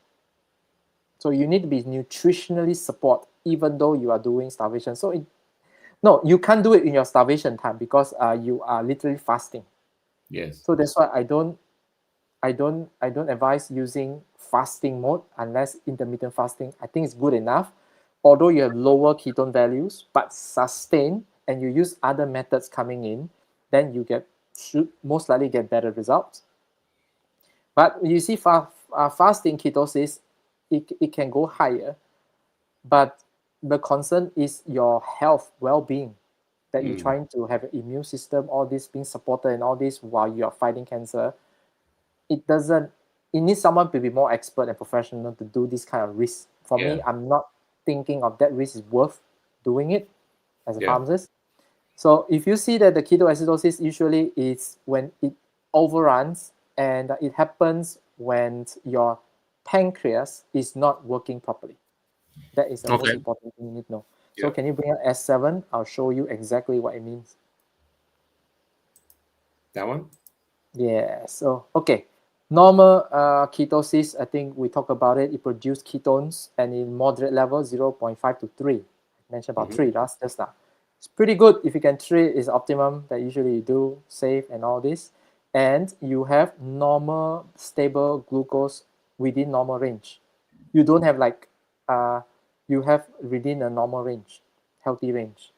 So you need to be nutritionally support even though you are doing starvation. So no, you can't do it in your starvation time because you are literally fasting. Yes. So that's why I don't advise using fasting mode unless intermittent fasting. I think it's good enough. Although you have lower ketone values, but sustain and you use other methods coming in, then you should most likely get better results. But you see, fasting ketosis, it can go higher, but the concern is your health, well-being, that you're trying to have an immune system, all this being supported and all this while you are fighting cancer. It needs someone to be more expert and professional to do this kind of risk. For me, I'm not thinking of that risk is worth doing it as a pharmacist. So if you see that the ketoacidosis usually is when it overruns, and it happens when your pancreas is not working properly. That is the most Okay. important thing you need to know. So can you bring up S7? I'll show you exactly what it means. That one? Yeah, so okay. Normal ketosis, I think we talked about it. It produces ketones, and in moderate level, 0.5 to 3. I mentioned about 3 just now. It's pretty good. If you can 3, is optimum that usually you do, safe and all this. And you have normal, stable glucose within normal range. You don't have like, you have within a normal range, healthy range.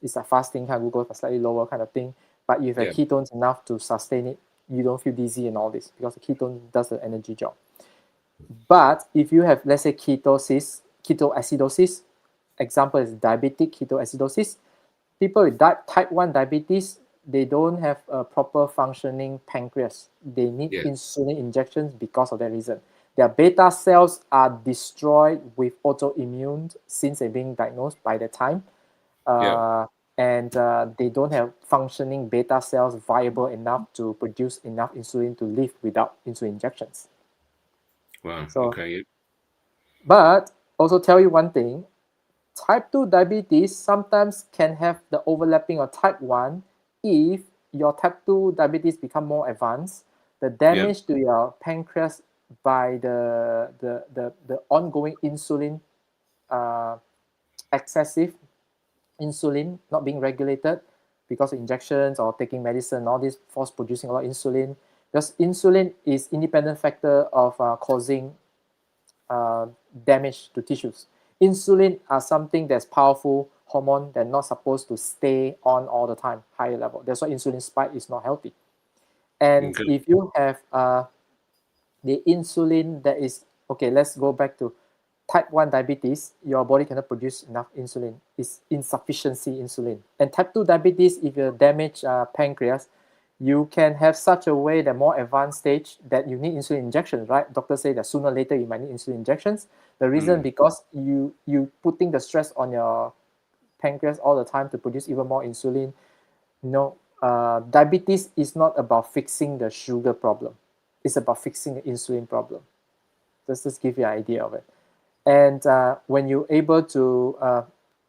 It's a fasting kind of glucose, but slightly lower kind of thing. But you have ketones enough to sustain it. You don't feel dizzy and all this because the ketone does the energy job. But if you have, let's say, ketoacidosis, example is diabetic ketoacidosis, people with type 1 diabetes, they don't have a proper functioning pancreas. They need insulin injections because of that reason. Their beta cells are destroyed with autoimmune since they're being diagnosed by the time. And they don't have functioning beta cells viable enough to produce enough insulin to live without insulin injections. Wow. So, Okay. but also tell you one thing, type 2 diabetes sometimes can have the overlapping of type 1 if your type 2 diabetes become more advanced. The damage to your pancreas by the ongoing insulin, excessive insulin not being regulated because of injections or taking medicine, all this force producing a lot of insulin. Because insulin is independent factor of causing damage to tissues. Insulin are something that's powerful hormone that's not supposed to stay on all the time, higher level. That's why insulin spike is not healthy. And if you have the insulin that is, okay, let's go back to type 1 diabetes, your body cannot produce enough insulin. It's insufficiency insulin. And type 2 diabetes, if you damage pancreas, you can have such a way that more advanced stage that you need insulin injections, right? Doctors say that sooner or later you might need insulin injections. The reason because you putting the stress on your pancreas all the time to produce even more insulin. No, diabetes is not about fixing the sugar problem. It's about fixing the insulin problem. Just give you an idea of it. And when you're able to,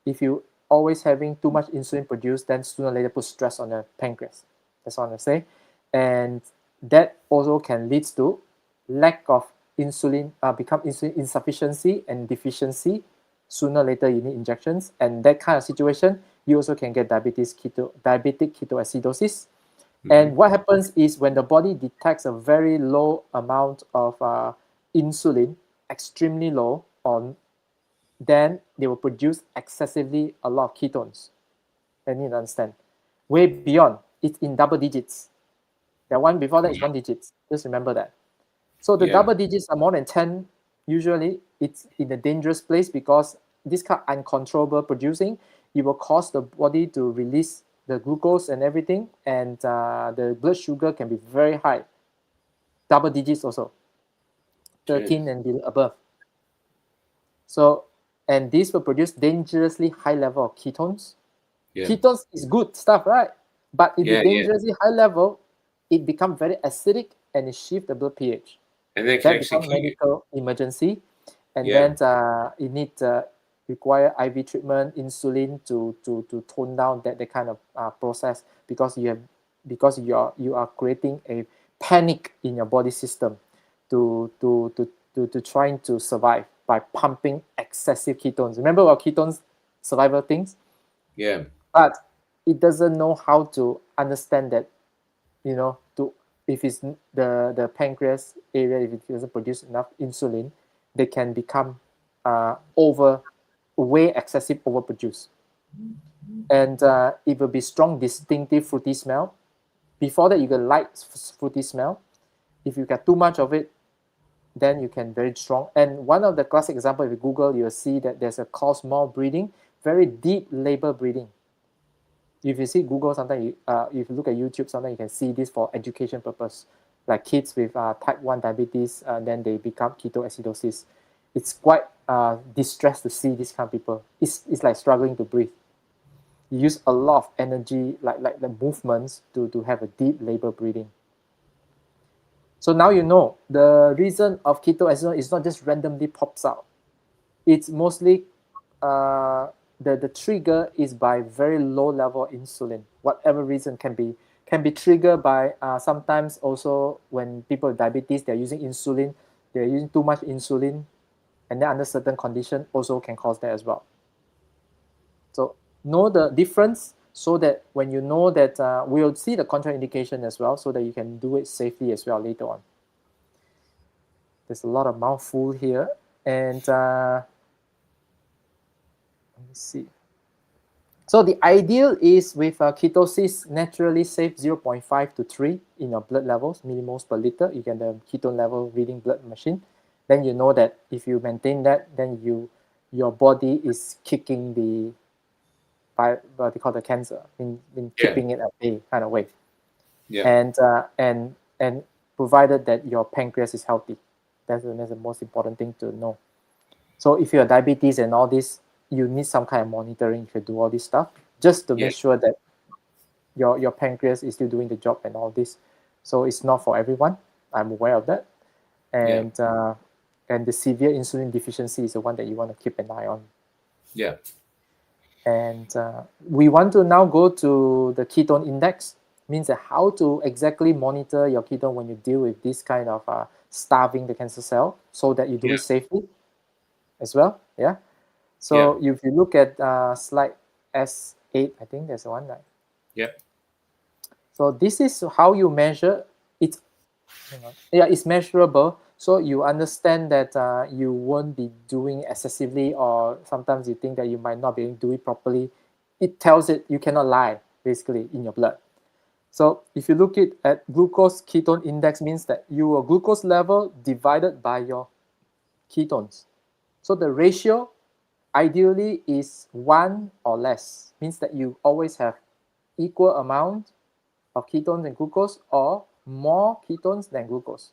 if you always having too much insulin produced, then sooner or later put stress on the pancreas. That's what I'm saying. And that also can lead to lack of insulin, become insulin insufficiency and deficiency. Sooner or later you need injections. And that kind of situation, you also can get diabetic ketoacidosis. And what happens is when the body detects a very low amount of insulin, extremely low, then they will produce excessively a lot of ketones. You need to understand. Way beyond, it's in double digits. The one before that is 1 digit. Just remember that. So the Yeah. double digits are more than 10. Usually, it's in a dangerous place because this kind of uncontrollable producing, it will cause the body to release the glucose and everything, and the blood sugar can be very high, double digits also, 13 and above. So, and this will produce dangerously high level of ketones. Yeah. Ketones is good stuff, right? But if Yeah, it's dangerously high level, it becomes very acidic and it shifts the blood pH. And that can That actually becomes kill you. medical emergency, and Yeah. then it need require IV treatment, insulin to tone down that kind of process, because you are creating a panic in your body system to trying to survive by pumping excessive ketones. Remember our ketones survival things, Yeah. but it doesn't know how to understand that, to if it's the pancreas area, if it doesn't produce enough insulin, they can become way excessive overproduce, and it will be strong distinctive fruity smell. Before that, you get light fruity smell. If you get too much of it, then you can very strong. And one of the classic example, if you Google, you'll see that there's a called small breathing, very deep labor breathing. If you see Google, sometimes if you look at YouTube, sometimes you can see this for education purpose, like kids with type 1 diabetes, then they become ketoacidosis. It's quite distressed to see this kind of people. It's like struggling to breathe. You use a lot of energy, like the movements, to have a deep labor breathing. So now you know the reason of ketoacidosis is not just randomly pops out. It's mostly the trigger is by very low level insulin. Whatever reason can be triggered by sometimes also when people with diabetes, they're using insulin, they're using too much insulin, and then under certain condition also can cause that as well. So know the difference, so that when you know that we'll see the contraindication as well, so that you can do it safely as well later on. There's a lot of mouthful here, and let me see. So the ideal is with ketosis naturally safe 0.5 to 3 in your blood levels, millimoles per liter. You get the ketone level reading blood machine. Then you know that if you maintain that, then your body is kicking the what they call the cancer, in keeping it at bay kind of way. Yeah. And provided that your pancreas is healthy, that's the most important thing to know. So if you have diabetes and all this, you need some kind of monitoring if you do all this stuff, just to make sure that your pancreas is still doing the job and all this. So it's not for everyone. I'm aware of that. And and the severe insulin deficiency is the one that you want to keep an eye on. Yeah. And we want to now go to the ketone index, means that how to exactly monitor your ketone when you deal with this kind of starving the cancer cell, so that you do it safely as well. Yeah. So if you look at slide S8, I think there's one, right? Yep. So this is how you measure it. It's measurable. So you understand that you won't be doing excessively, or sometimes you think that you might not be able to do it properly. It tells it you cannot lie, basically, in your blood. So if you look at glucose ketone index, means that your glucose level divided by your ketones. So the ratio ideally is 1 or less, means that you always have equal amount of ketones and glucose, or more ketones than glucose,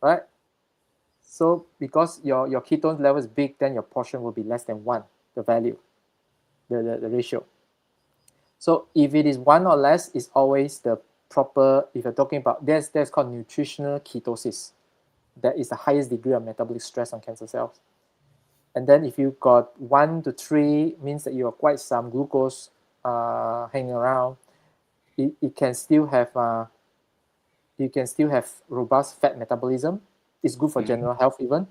right? So because your ketone level is big, then your portion will be less than 1, the value, the ratio. So if it is 1 or less, it's always the proper. If you're talking about, that's called nutritional ketosis. That is the highest degree of metabolic stress on cancer cells. And then if you got 1 to 3, means that you have quite some glucose hanging around. It can still have robust fat metabolism. It's good for general health even.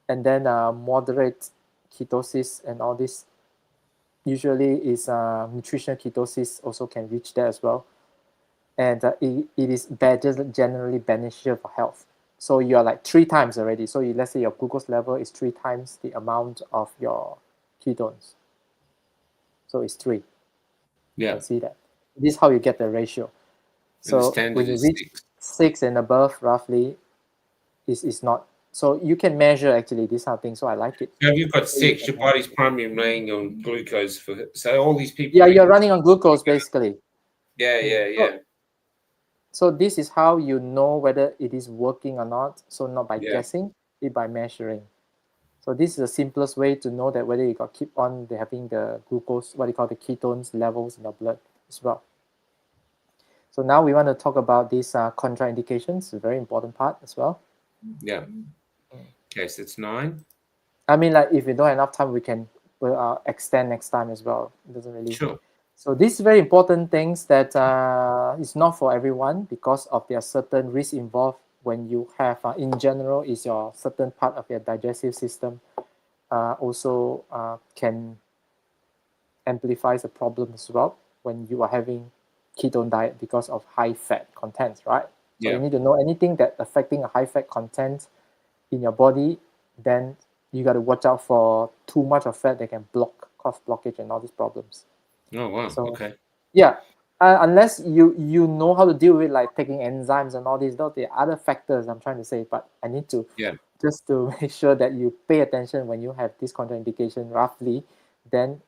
And then moderate ketosis and all this. Usually is nutritional ketosis also can reach there as well. And it is generally beneficial for health. So you are like 3 times already. So let's say your glucose level is 3 times the amount of your ketones. So it's 3. You can see that. This is how you get the ratio. So standard when you is reach 6. 6 and above roughly is not. So you can measure actually this kind of thing. So I like it. So if you've got So you 6, can your measure. body's primarily relying on glucose for. So all these people. Yeah, you're drinking- running on glucose basically. Yeah, yeah. So this is how you know whether it is working or not. So not by Yeah. guessing, it by measuring. So this is the simplest way to know that whether you got keep on having the glucose, what you call the ketones levels in your blood as well. So now we want to talk about these contraindications, a very important part as well. Yeah. Okay, so it's 9. I mean, like if we don't have enough time, we can extend next time as well. It doesn't really. Sure. So these very important things that is not for everyone because of there are certain risks involved when you have, in general, is your certain part of your digestive system also can amplifies the problem as well when you are having ketone diet because of high fat content, right? So you Yeah. need to know anything that affecting a high fat content in your body, then you got to watch out for too much of fat that can cause blockage and all these problems. Oh wow. So Okay. yeah, unless you know how to deal with like taking enzymes and all these, those the other factors I'm trying to say. But I need to just to make sure that you pay attention when you have this contraindication roughly, then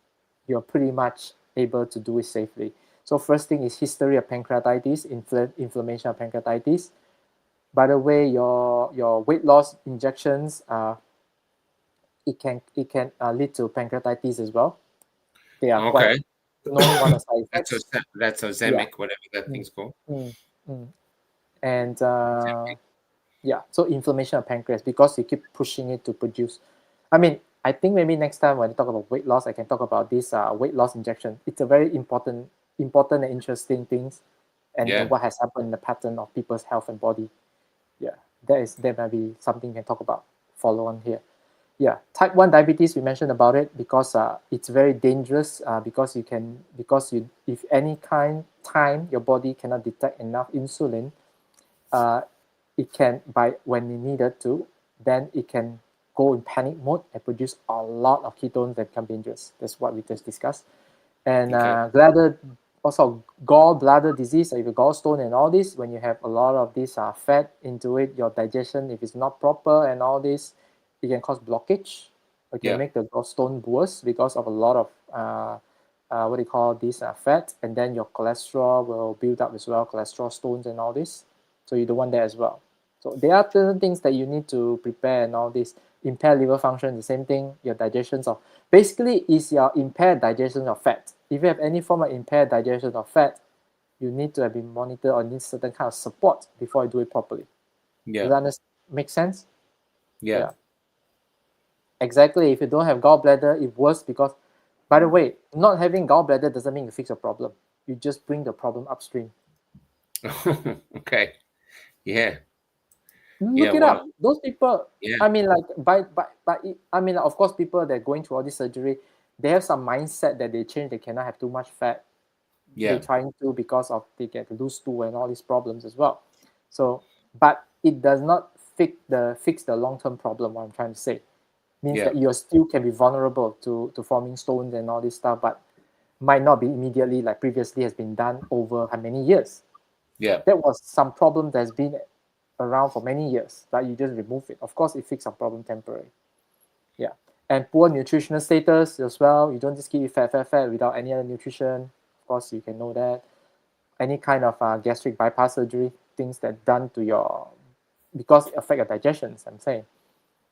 you're pretty much able to do it safely. So first thing is history of pancreatitis, inflammation of pancreatitis. By the way, your weight loss injections, it can lead to pancreatitis as well. They are quite Okay. known one of side effects. That's Yeah. Ozemic, whatever that thing's called. And yeah, so inflammation of pancreas because you keep pushing it to produce. I mean, I think maybe next time when I talk about weight loss, I can talk about this weight loss injection. It's a very important and interesting things, and Yeah. what has happened in the pattern of people's health and body. Yeah, that might be something we can talk about follow on here. Yeah, type 1 diabetes, we mentioned about it because it's very dangerous because if any time your body cannot detect enough insulin, it can, by when it needed to, then it can go in panic mode and produce a lot of ketones that become dangerous. That's what we just discussed. And also gallbladder disease, if you gallstone and all this, when you have a lot of this fat into it, your digestion, if it's not proper and all this, it can cause blockage. It can make the gallstone worse because of a lot of what do you call this fat, and then your cholesterol will build up as well, cholesterol stones and all this. So you don't want that as well. So there are certain things that you need to prepare and all this. Impaired liver function, the same thing. Your digestion of basically is your impaired digestion of fat. If you have any form of impaired digestion of fat, you need to have been monitored or need certain kind of support before you do it properly. Does that make sense? Yeah. Exactly. If you don't have gallbladder, it's worse because, by the way, not having gallbladder doesn't mean you fix your problem. You just bring the problem upstream. Okay. Yeah. Look it up. Those people, Yeah. I mean, like, I mean, of course, people that are going through all this surgery, they have some mindset that they change. They cannot have too much fat. They're trying to because of they get loose stool and all these problems as well. So, but it does not fix the long-term problem. What I'm trying to say means that you still can be vulnerable to forming stones and all this stuff, but might not be immediately like previously has been done over how many years. Yeah. That was some problem that's been around for many years, but you just remove it. Of course, it fixes some problem temporary. Yeah. And poor nutritional status as well. You don't just keep it fat without any other nutrition. Of course, you can know that. Any kind of gastric bypass surgery, things that done to your, because it affect your digestion, I'm saying.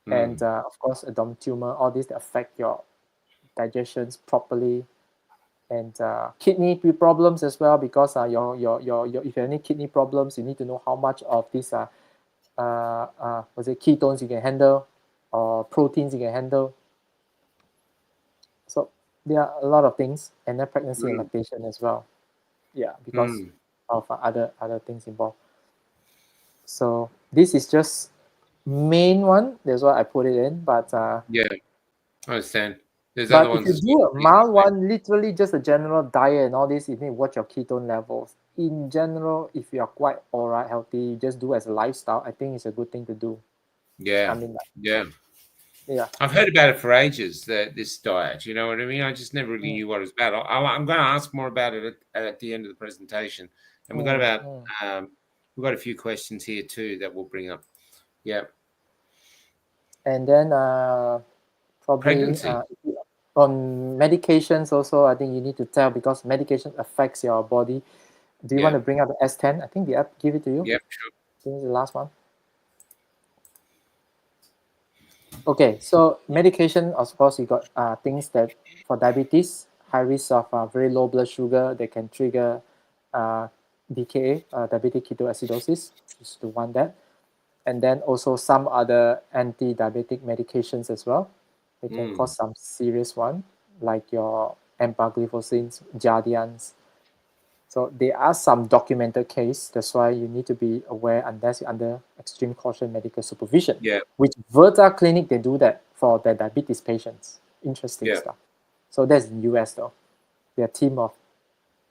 And of course, abdominal tumor, all these that affect your digestions properly. And kidney problems as well, because if you have any kidney problems, you need to know how much of these ketones you can handle or proteins you can handle. So there are a lot of things, and then pregnancy and lactation as well. Yeah, because of other things involved. So this is just main one. That's why I put it in. But Yeah. I understand. There's but other if ones you as do well. a mild one, literally just a general diet and all this, you need to watch your ketone levels. In general, if you are quite alright, healthy, you just do as a lifestyle. I think it's a good thing to do. Yeah. I mean, Yeah. yeah. I've heard about it for ages, this diet. You know what I mean? I just never really knew what it was about. I'm going to ask more about it at the end of the presentation. And we've got about we've got a few questions here too that we'll bring up. Yeah. And then probably Pregnancy. on medications also, I think you need to tell because medication affects your body. Do you want to bring up the S10? I think the app give it to you. Yep, sure. This is the last one. Okay, so medication, of course, you got things that for diabetes, high risk of very low blood sugar, they can trigger DKA, diabetic ketoacidosis, is the one that. And then also some other anti-diabetic medications as well. They can cause some serious one, like your empagliflozins, Jardians. So there are some documented case. That's why you need to be aware unless you're under extreme caution medical supervision. Yeah. Which Virta Clinic, they do that for their diabetes patients. Interesting stuff. So that's in US though. They're a team of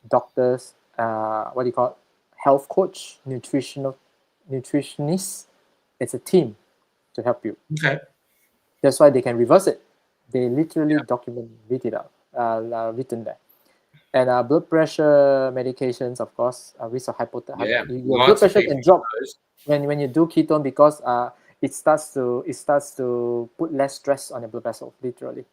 doctors, what do you call it? Health coach, nutritionists. It's a team to help you. Okay. That's why they can reverse it. They literally document it out, written there. And blood pressure medications, of course, risk of hypothermia. Your blood pressure can drop when you do ketone because it starts to put less stress on your blood vessel, literally.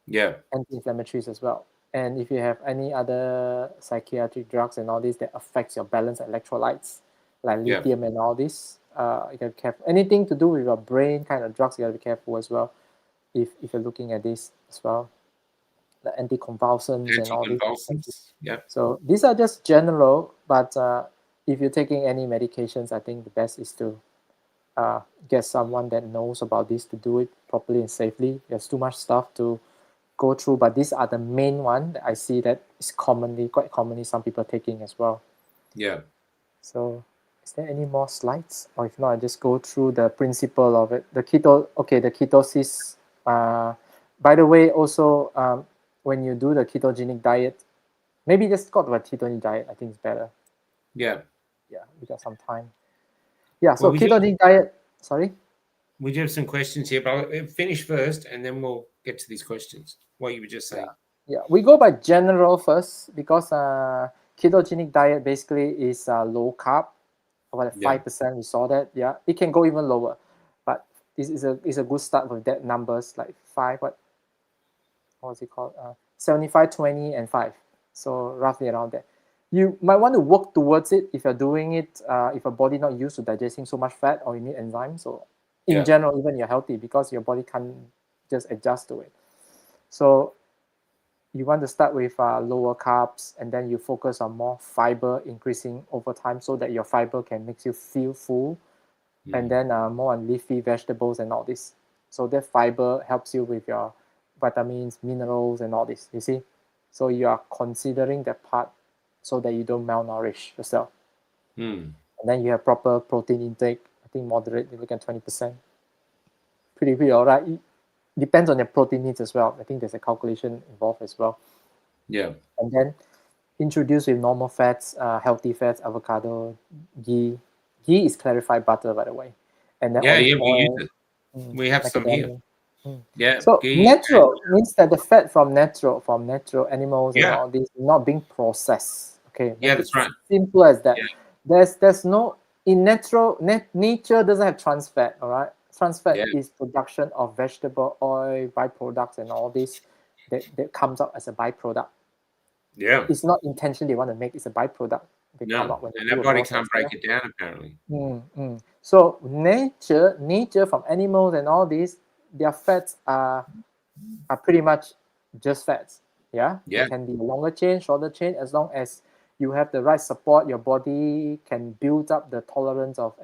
Yeah. Anti-inflammatories as well. And if you have any other psychiatric drugs and all this that affects your balance electrolytes, like lithium and all this, you gotta be careful. Anything to do with your brain kind of drugs, you gotta be careful as well. If you're looking at this as well, the anticonvulsants and all this. Yeah. So these are just general, but if you're taking any medications, I think the best is to get someone that knows about this to do it properly and safely. There's too much stuff to go through, but these are the main one that I see that is quite commonly some people taking as well. Yeah. So is there any more slides? Or if not, I just go through the principle of it. The ketosis. By the way, also when you do the ketogenic diet, maybe just go to a ketogenic diet. I think it's better. Yeah. Yeah, we got some time. Yeah, so ketogenic diet. Sorry? We do have some questions here, but I'll finish first and then we'll get to these questions. What you were just saying. Yeah, we go by general first because ketogenic diet basically is low carb, about 5%. We saw that. Yeah, it can go even lower, but this is a good start with that numbers like 5. What was it called? 75, 20, and 5. So roughly around that. You might want to work towards it if you're doing it. If your body not used to digesting so much fat, or you need enzymes. So in general, even you're healthy because your body can't just adjust to it. So you want to start with lower carbs, and then you focus on more fiber increasing over time so that your fiber can make you feel full, and then more on leafy vegetables and all this. So that fiber helps you with your vitamins, minerals, and all this, you see? So you are considering that part so that you don't malnourish yourself. And then you have proper protein intake. I think moderate, you look at 20%. Pretty all right. It depends on your protein needs as well. I think there's a calculation involved as well. Yeah. And then introduce with normal fats, healthy fats, avocado, ghee. Ghee is clarified butter, by the way. And then olive we oil, use it. We have some here. Yeah. So ghee natural means that the fat from natural animals and Yeah. all this not being processed. Okay. Yeah, that's right. Simple as that. Yeah. There's no in nature doesn't have trans fat. All right. Trans fat is production of vegetable oil byproducts and all this that comes out as a byproduct. Yeah. It's not intention they want to make. It's a byproduct. They come out when and our body can't break it down apparently. So nature from animals and all these, their fats are pretty much just fats. Yeah. It can be longer chain, shorter chain, as long as you have the right support, your body can build up the tolerance of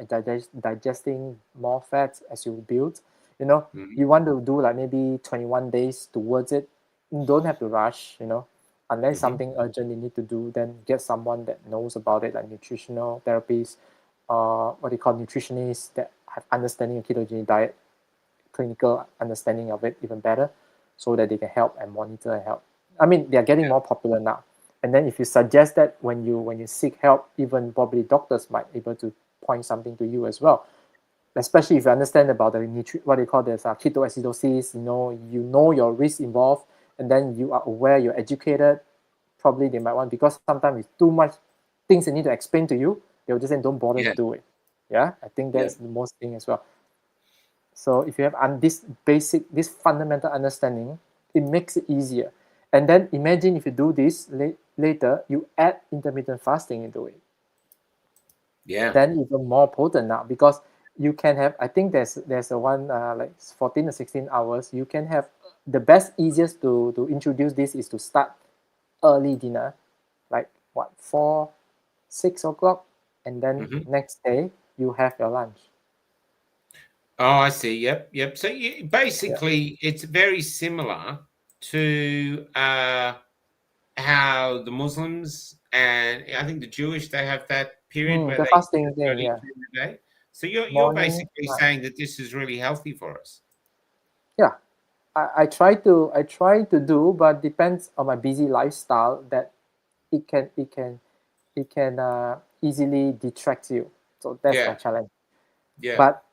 digesting more fats as you build. You know, you want to do like maybe 21 days towards it. You don't have to rush, you know. Unless something urgent you need to do, then get someone that knows about it, like nutritional therapists, what they call nutritionists that have understanding of ketogenic diet, clinical understanding of it even better, so that they can help and monitor and help. I mean, they are getting more popular now. And then if you suggest that when you seek help, even probably doctors might be able to point something to you as well. Especially if you understand about the what they call this ketoacidosis, you know your risk involved, and then you are aware, you're educated. Probably they might want, because sometimes it's too much things they need to explain to you, They'll just say don't bother Yeah. to do it. Yeah, I think Yeah. that's the most thing as well. So if you have this fundamental understanding, it makes it easier. And then imagine if you do this later, you add intermittent fasting into it. Yeah. Then even more potent now, because you can have, I think there's a one like 14 or 16 hours. You can have the best, easiest to introduce this is to start early dinner, like what, 4-6 o'clock, and then Mhm. next day you have your lunch. Oh, I see. Yep. Yep. So basically, it's very similar to how the Muslims and I think the Jewish, they have that period where The they fasting thing, don't eat yeah. during the day. So you're Morning, basically night. saying that this is really healthy for us. Yeah, I try to do, but depends on my busy lifestyle that it can easily detract you. So that's my Yeah. challenge. Yeah. But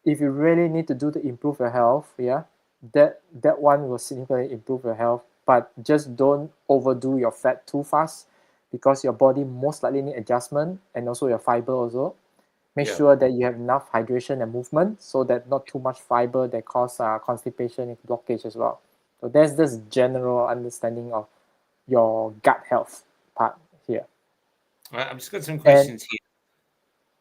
if you really need to do to improve your health, yeah, that one will significantly improve your health. But just don't overdo your fat too fast, because your body most likely need adjustment, and also your fiber also. Make Yeah. sure that you have enough hydration and movement, so that not too much fiber that cause constipation and blockage as well. So that's this general understanding of your gut health part here. I've just got some And questions here.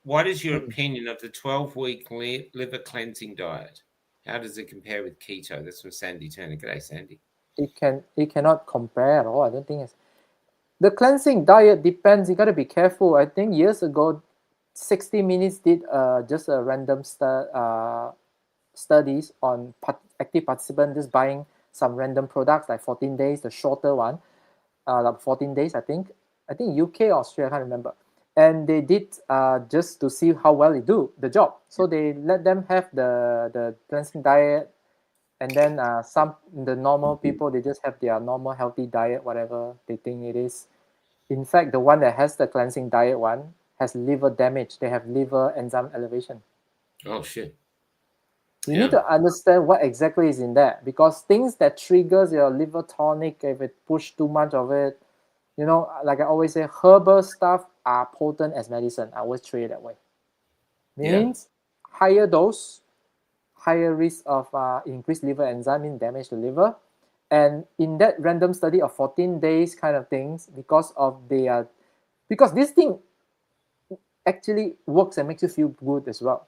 What is your opinion of the 12-week liver cleansing diet? How does it compare with keto? That's from Sandy Turner. G'day, Sandy. it cannot compare at all. I don't think it's the cleansing diet depends. You got to be careful. I think years ago, 60 Minutes did just a random studies on active participants just buying some random products like 14 days, the shorter one, like 14 days, I think UK or Australia, I can't remember. And they did just to see how well they do the job. So they let them have the cleansing diet, and then the normal people, they just have their normal healthy diet, whatever they think it is. In fact, the one that has the cleansing diet one has liver damage. They have liver enzyme elevation. Oh, shit. You need Yeah. to understand what exactly is in there, because things that triggers your liver tonic, if it push too much of it, like I always say, herbal stuff are potent as medicine. I always treat it that way. Yeah. Means higher dose, higher risk of increased liver enzyme, mean damage to liver. And in that random study of 14 days kind of things, because this thing actually works and makes you feel good as well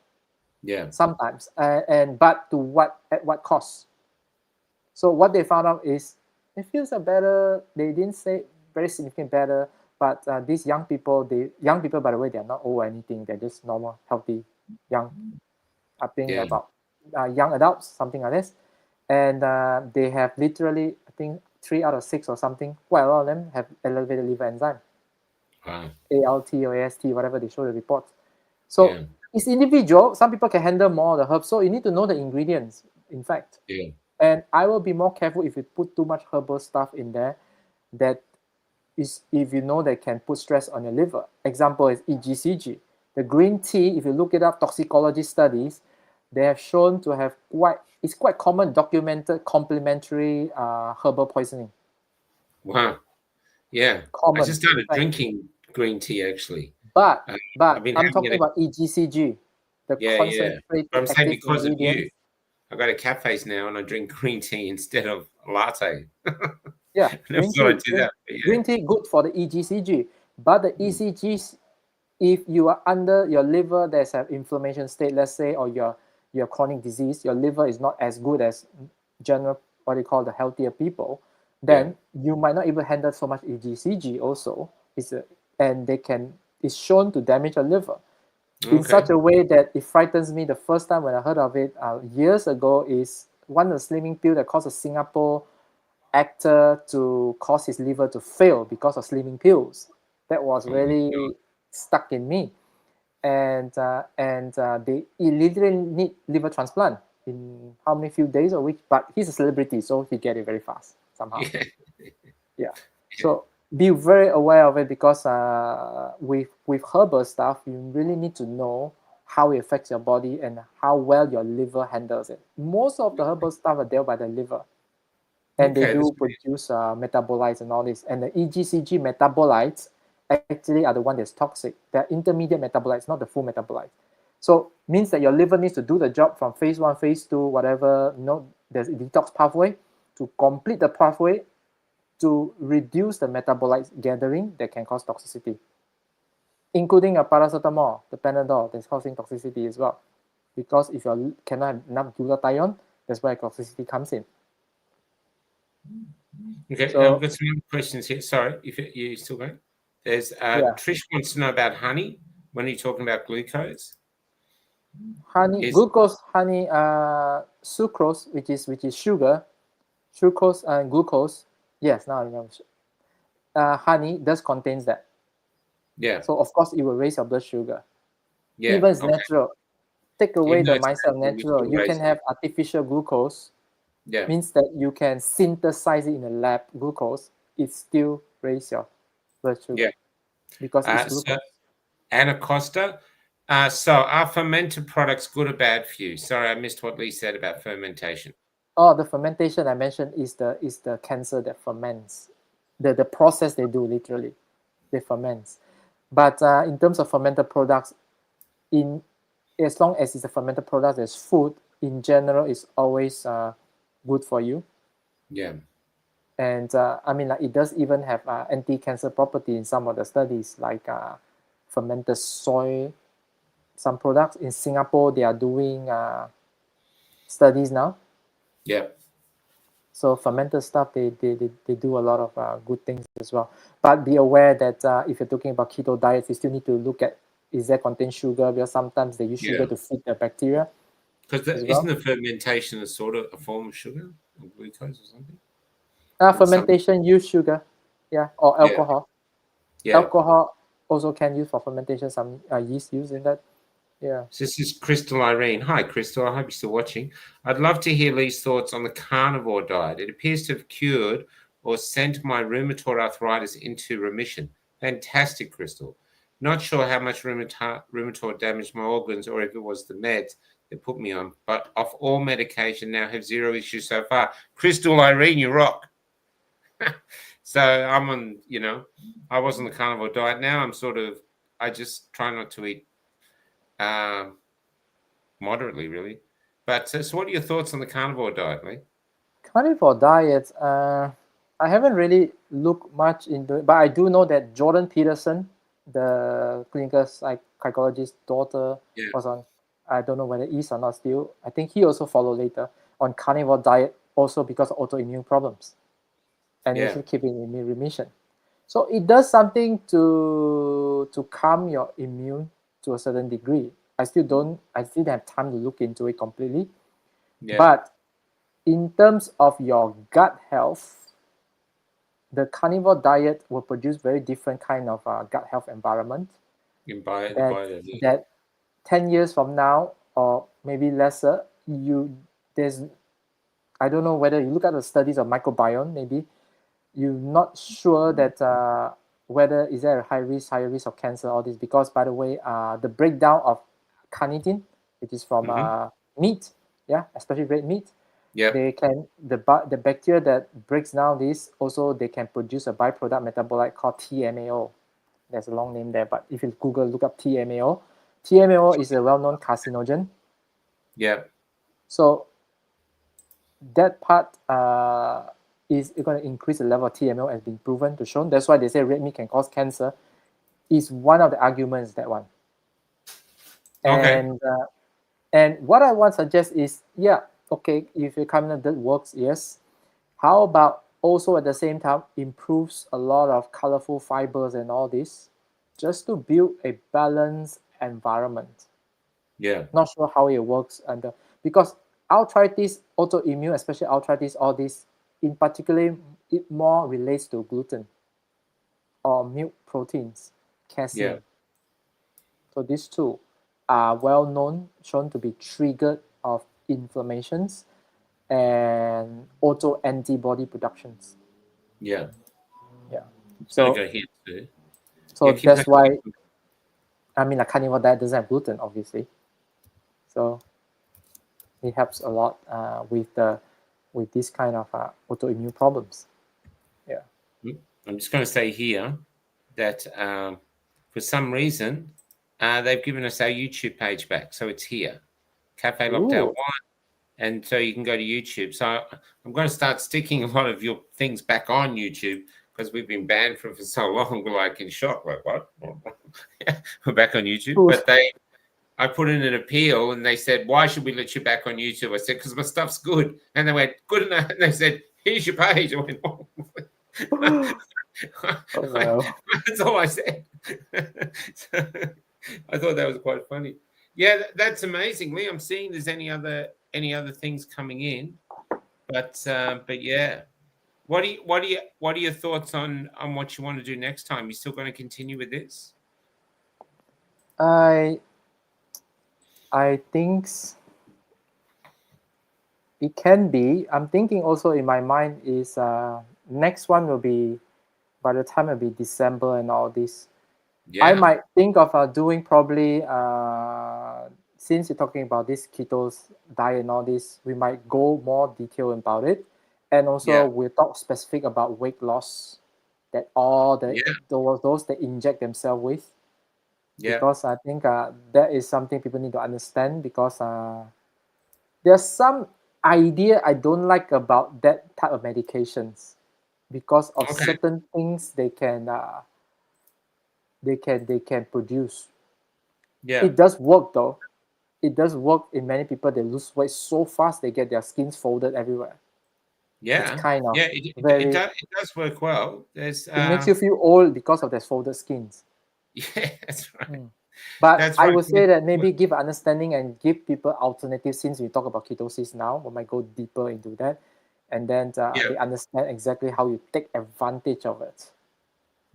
Yeah. sometimes, but at what cost? So what they found out is it feels better. They didn't say very significant better, but these young people, by the way, they're not old or anything. They're just normal, healthy, young, I think Yeah. about young adults, something like this. And they have literally, I think 3 out of 6 or something. Quite a lot of them have elevated liver enzyme, Wow. ALT or AST, whatever they show the reports. Yeah. So it's individual. Some people can handle more of the herbs. So you need to know the ingredients, in fact. Yeah. And I will be more careful if you put too much herbal stuff in there, that is, if you know that can put stress on your liver. Example is EGCG. The green tea, if you look it up, toxicology studies, they have shown to have it's quite common documented complementary herbal poisoning. Wow. Yeah. I Common, just in started fact. drinking green tea, actually. But I've been I'm having talking it. about EGCG, the Yeah. Yeah. concentrated But I'm saying active because of you, ingredients. I go to cafes now and I drink green tea instead of latte. Yeah, I never green thought I'd tea. do that. But yeah. Green tea good for the EGCG, but the ECGs, if you are under your liver there's an inflammation state, let's say, or your chronic disease, your liver is not as good as general, what you call the healthier people, Yeah. then you might not even handle so much EGCG also. And it's shown to damage your liver in Okay. such a way that it frightens me. The first time when I heard of it years ago is one of the slimming pill that caused a Singapore actor to cause his liver to fail because of slimming pills. That was Oh my God. really stuck in me. And they literally need liver transplant in how many few days or weeks. But he's a celebrity, so he get it very fast somehow. Yeah. Yeah. Yeah. So be very aware of it, because with herbal stuff, you really need to know how it affects your body and how well your liver handles it. Most of the herbal stuff are dealt by the liver, and they Okay. do produce metabolites and all this. And the EGCG metabolites actually are the one that's toxic. They're intermediate metabolites, not the full metabolites. So means that your liver needs to do the job from phase 1, phase 2, whatever, there's a detox pathway to complete the pathway to reduce the metabolites gathering that can cause toxicity, including a paracetamol, the Panadol, that's causing toxicity as well. Because if you cannot have enough glutathione, that's where toxicity comes in. Okay, So, I've got some other questions here. Sorry, if you're still going. There's Trish wants to know about honey. When are you talking about glucose? Honey, glucose, honey, sucrose, which is sugar, sucrose and glucose. Yes, now I remember. Honey does contains that. Yeah. So of course it will raise your blood sugar. Yeah. Even it's natural. Take away the mindset of natural. You can have artificial glucose. Yeah. Means that you can synthesize it in a lab, glucose. It still raise your blood sugar. Yeah. Because it's glucose. So, Anna Costa. So are fermented products good or bad for you? Sorry, I missed what Lee said about fermentation. Oh, the fermentation I mentioned is the cancer that ferments. The process they do, literally, they ferment. But in terms of fermented products, as long as it's a fermented product, there's food in general is always good for you. Yeah. And I mean, like, it does even have anti-cancer property in some of the studies, like fermented soy. Some products in Singapore, they are doing studies now. Yeah. So fermented stuff, they do a lot of good things as well. But be aware that if you're talking about keto diets, you still need to look at, is there contain sugar? Because sometimes they use sugar to feed the bacteria. Because isn't the fermentation a sort of a form of sugar or glucose or something? Fermentation use sugar, or alcohol. Yeah. Alcohol also can use for fermentation. Some yeast used in that. Yeah. So this is Crystal Irene. Hi, Crystal. I hope you're still watching. I'd love to hear Lee's thoughts on the carnivore diet. It appears to have cured or sent my rheumatoid arthritis into remission. Fantastic, Crystal. Not sure how much rheumatoid damaged my organs or if it was the meds they put me on, but off all medication now have zero issues so far. Crystal Irene, you rock. So I'm on, I was on the carnivore diet. Now I just try not to eat moderately, really. But so what are your thoughts on the carnivore diet, Lee? Carnivore diet, I haven't really looked much into it, but I do know that Jordan Peterson, the clinical psychologist's daughter, was on, I don't know whether is or not still, I think he also followed later, on carnivore diet, also because of autoimmune problems. And you should keep it in remission. So it does something to calm your immune to a certain degree. I still don't have time to look into it completely. But in terms of your gut health, the carnivore diet will produce very different kind of gut health environment. That 10 years from now, or maybe lesser, I don't know whether you look at the studies of microbiome, maybe you're not sure that whether is there a higher risk of cancer, all this, because by the way, the breakdown of carnitine, which is from meat, especially red meat, they can the bacteria that breaks down this, also they can produce a byproduct metabolite called TMAO. There's a long name there, but if you look up TMAO is a well-known carcinogen. So that part is going to increase the level of TMAO, has been proven to shown. That's why they say red meat can cause cancer. Is one of the arguments, that one. And what I want to suggest is, if your carnivore that works, yes. How about also at the same time improves a lot of colorful fibers and all this, just to build a balanced environment. Not sure how it works, and because arthritis, autoimmune, especially arthritis, all this, in particular, it more relates to gluten or milk proteins, casein. So these two are well known, shown to be triggered of inflammations and auto antibody productions. So go here too. So that's why, I mean, a carnivore diet doesn't have gluten, obviously. So it helps a lot with this kind of autoimmune problems. I'm just going to say here that for some reason they've given us our YouTube page back, so it's here, Cafe Lockdown Ooh. Wine, and so you can go to YouTube. So I'm going to start sticking a lot of your things back on YouTube because we've been banned for so long. We're like in shock, like what? We're back on YouTube, Ooh. but I put in an appeal and they said, why should we let you back on YouTube? I said, because my stuff's good. And they went, good enough. And they said, here's your page. I went, oh. Oh, well. That's all I said. So, I thought that was quite funny. Yeah, that's amazing. Lee, I'm seeing there's any other things coming in. But yeah. What are your thoughts on what you want to do next time? You still going to continue with this? I think it can be. I'm thinking also in my mind is next one will be, by the time it'll be December and all this. Yeah. I might think of doing probably since you're talking about this keto diet and all this, we might go more detail about it, and also we'll talk specific about weight loss, that all the those that inject themselves with. Because I think that is something people need to understand, because there's some idea I don't like about that type of medications, because of certain things they can produce. Yeah. It does work though. It does work in many people. They lose weight so fast they get their skins folded everywhere. Yeah. It's kind of it does work well. There's it makes you feel old because of their folded skins. Yeah, that's right. But That's I right. would say that maybe give understanding and give people alternatives, since we talk about ketosis now. We might go deeper into that, and then they understand exactly how you take advantage of it.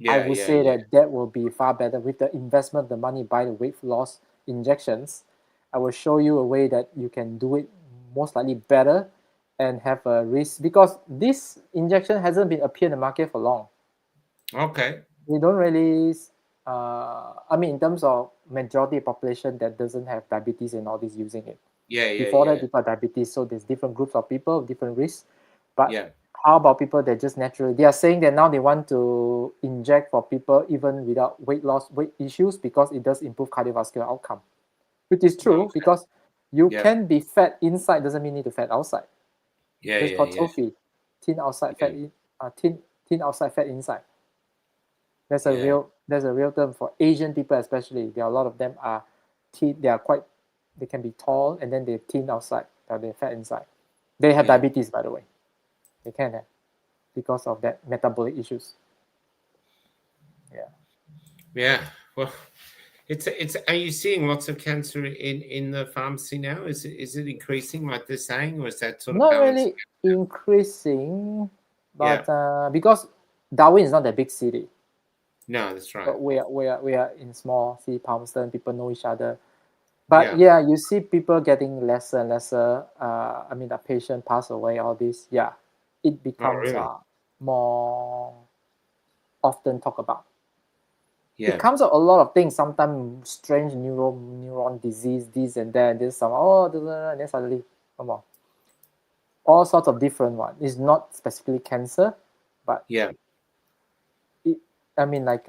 I would say that will be far better with the investment, the money by the weight loss injections. I will show you a way that you can do it most likely better and have a risk, because this injection hasn't been appeared in the market for long. Okay. We don't really I mean, in terms of majority of population that doesn't have diabetes and all this using it. Before that, people have diabetes, so there's different groups of people with different risks. But how about people that just naturally, they are saying that now they want to inject for people even without weight issues, because it does improve cardiovascular outcome, which is true, because you can be fat inside doesn't mean you need to fat outside. It's called trophy, thin outside, fat thin outside, fat inside. There's a real term for Asian people, especially. There are a lot of them are thin. They can be tall, and then they're thin outside, but they're fat inside. They have diabetes, by the way. They can have, because of that metabolic issues. Yeah. Well, it's. Are you seeing lots of cancer in the pharmacy now? Is it increasing like they're saying, or is that sort of not balanced? really increasing, but because Darwin is not that big city. No, that's right. But we are in small city, Palmerston. People know each other. But you see people getting lesser and lesser. I mean, the patient pass away. All this, it becomes more often talked about. It comes out a lot of things. Sometimes strange neuron disease, this and that. And this some and then suddenly come on. All sorts of different ones. It's not specifically cancer, but I mean, like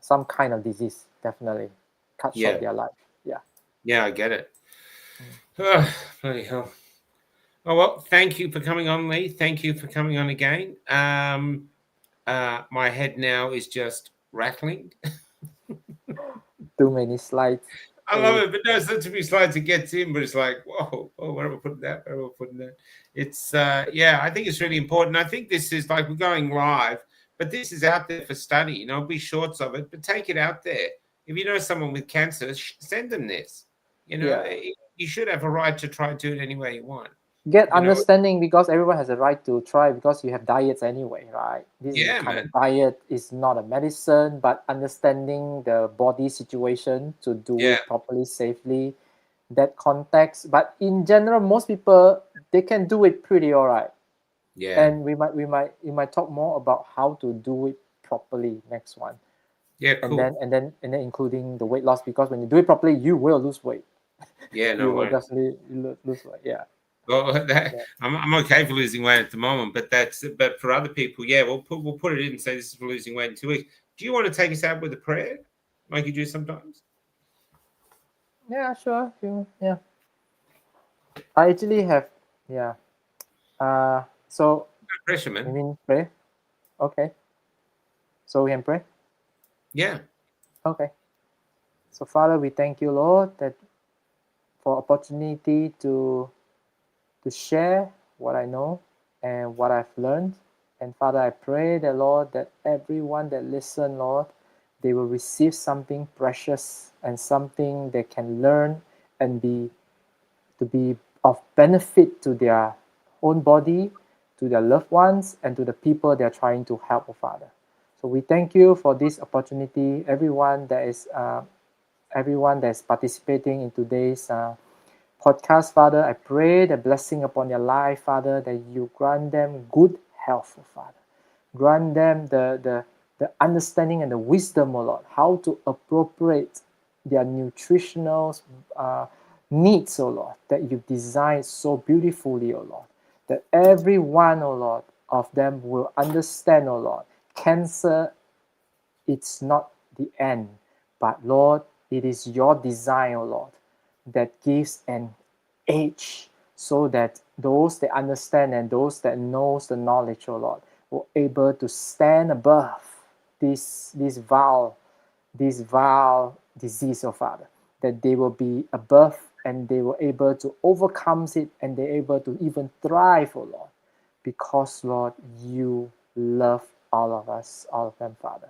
some kind of disease, definitely cut short their life. Yeah, I get it. Oh, bloody hell. Oh, well, thank you for coming on, Lee. Thank you for coming on again. My head now is just rattling. Too many slides. I love it, but no, it's not too many slides it gets in, but it's like, whoa, where am I putting that? Where am I putting that? It's, I think it's really important. I think this is like, we're going live, but this is out there for study. Be shorts of it, but take it out there. If you know someone with cancer, send them this. You should have a right to try to do it any way you want. Get understanding, because everyone has a right to try, because you have diets anyway, right? This kind of diet is not a medicine, but understanding the body situation to do it properly, safely, that context. But in general, most people, they can do it pretty all right. And we might talk more about how to do it properly next one. Cool. And then including the weight loss, because when you do it properly, you will lose weight. Yeah, no you will definitely lose weight. Well, I'm okay for losing weight at the moment, but for other people, yeah, we'll put it in and say this is for losing weight in 2 weeks. Do you want to take us out with a prayer, like you do sometimes? Yeah, sure. Yeah. I actually have, yeah. So, No pressure, you man. mean pray? Okay. So we can pray? Yeah. Okay. So, Father, we thank you, Lord, that for opportunity to share what I know and what I've learned. And Father, I pray that, Lord, that everyone that listen, Lord, they will receive something precious and something they can learn and be of benefit to their own body, to their loved ones, and to the people they're trying to help, oh Father. So we thank you for this opportunity. Everyone that is participating in today's podcast, Father, I pray the blessing upon their life, Father, that you grant them good health, oh Father. Grant them the understanding and the wisdom, oh Lord, how to appropriate their nutritional needs, oh Lord, that you designed so beautifully, oh Lord. That every one, oh Lord, of them will understand, oh Lord, cancer, it's not the end, but Lord, it is your design, oh Lord, that gives an age so that those that understand and those that knows the knowledge, oh Lord, will able to stand above this vile disease, oh Father, that they will be above and they were able to overcome it and they're able to even thrive, oh Lord, because, Lord, you love all of us, all of them, Father.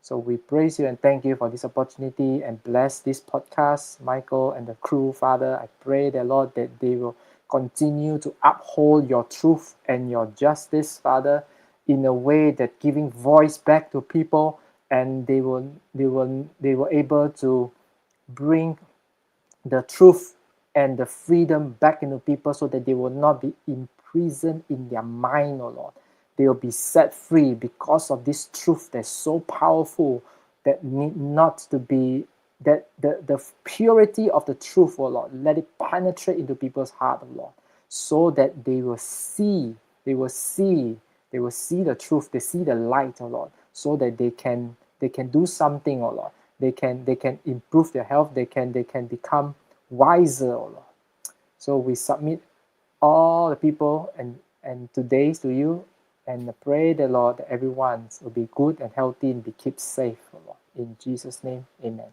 So we praise you and thank you for this opportunity and bless this podcast, Michael and the crew, Father. I pray that, Lord, that they will continue to uphold your truth and your justice, Father, in a way that giving voice back to people, and they were able to bring the truth and the freedom back into people so that they will not be imprisoned in their mind, oh Lord. They will be set free because of this truth that's so powerful that need not to be, that the purity of the truth, oh Lord, let it penetrate into people's heart, oh Lord, so that they will see the truth, they see the light, oh Lord, so that they can do something, oh Lord. They can improve their health, they can become wiser, oh Lord. So we submit all the people and today's to you, and pray the Lord that everyone will be good and healthy and be kept safe, oh Lord. In Jesus' name, amen.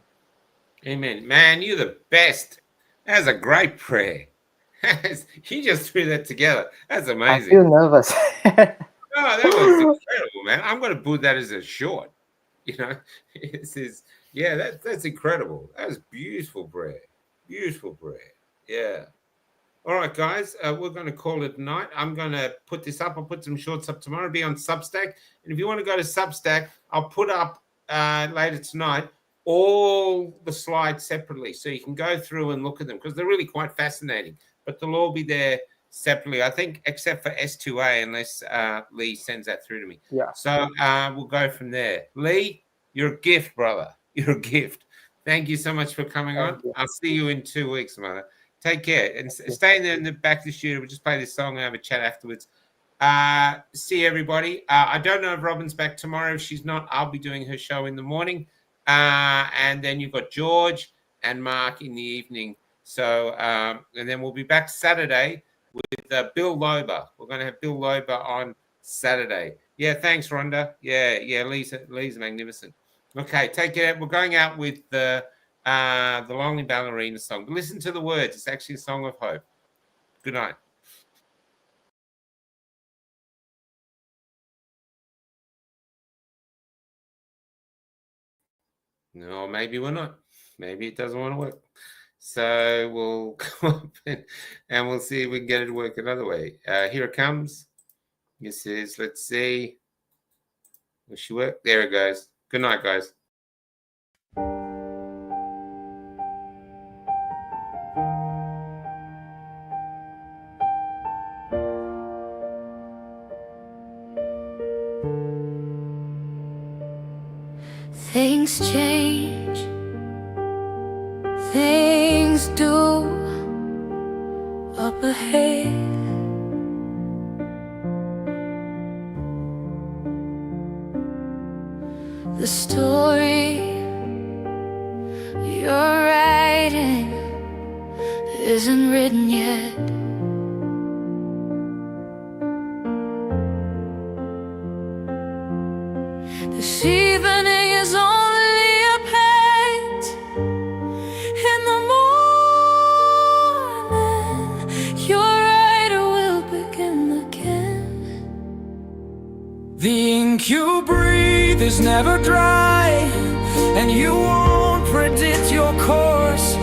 Amen. Man, you're the best. That's a great prayer. You just threw that together. That's amazing. I feel nervous. Oh, that was incredible, man. I'm going to put that as a short. This is, yeah, that's incredible. That was beautiful prayer. Beautiful prayer. Yeah. All right, guys, we're going to call it night. I'm going to put this up. I'll put some shorts up tomorrow. It'll be on Substack. And if you want to go to Substack, I'll put up later tonight all the slides separately, so you can go through and look at them because they're really quite fascinating. But they'll all be there separately, I think, except for S2A, unless Lee sends that through to me. Yeah. So we'll go from there. Lee, you're a gift, brother. You're a gift. Thank you so much for coming on. you. I'll see you in 2 weeks, mother. Take care and stay in there in the back of the studio. We'll just play this song and have a chat afterwards. See everybody. I don't know if Robin's back tomorrow. If she's not, I'll be doing her show in the morning. And then you've got George and Mark in the evening. So, and then we'll be back Saturday with Bill Lober. We're going to have Bill Lober on Saturday. Yeah, thanks, Rhonda. Yeah, Lee's magnificent. Okay, take care. We're going out with the Lonely Ballerina song. Listen to the words. It's actually a song of hope. Good night. No, maybe we're not. Maybe it doesn't want to work. So we'll come up and we'll see if we can get it to work another way. Here it comes. This is, let's see. Will she work? There it goes. Good night, guys. Things change, things do. Up ahead The story you're writing isn't written yet. This evening is only a paint. In the morning, your writer will begin again. The ink you breathe is never dry, and you won't predict your course.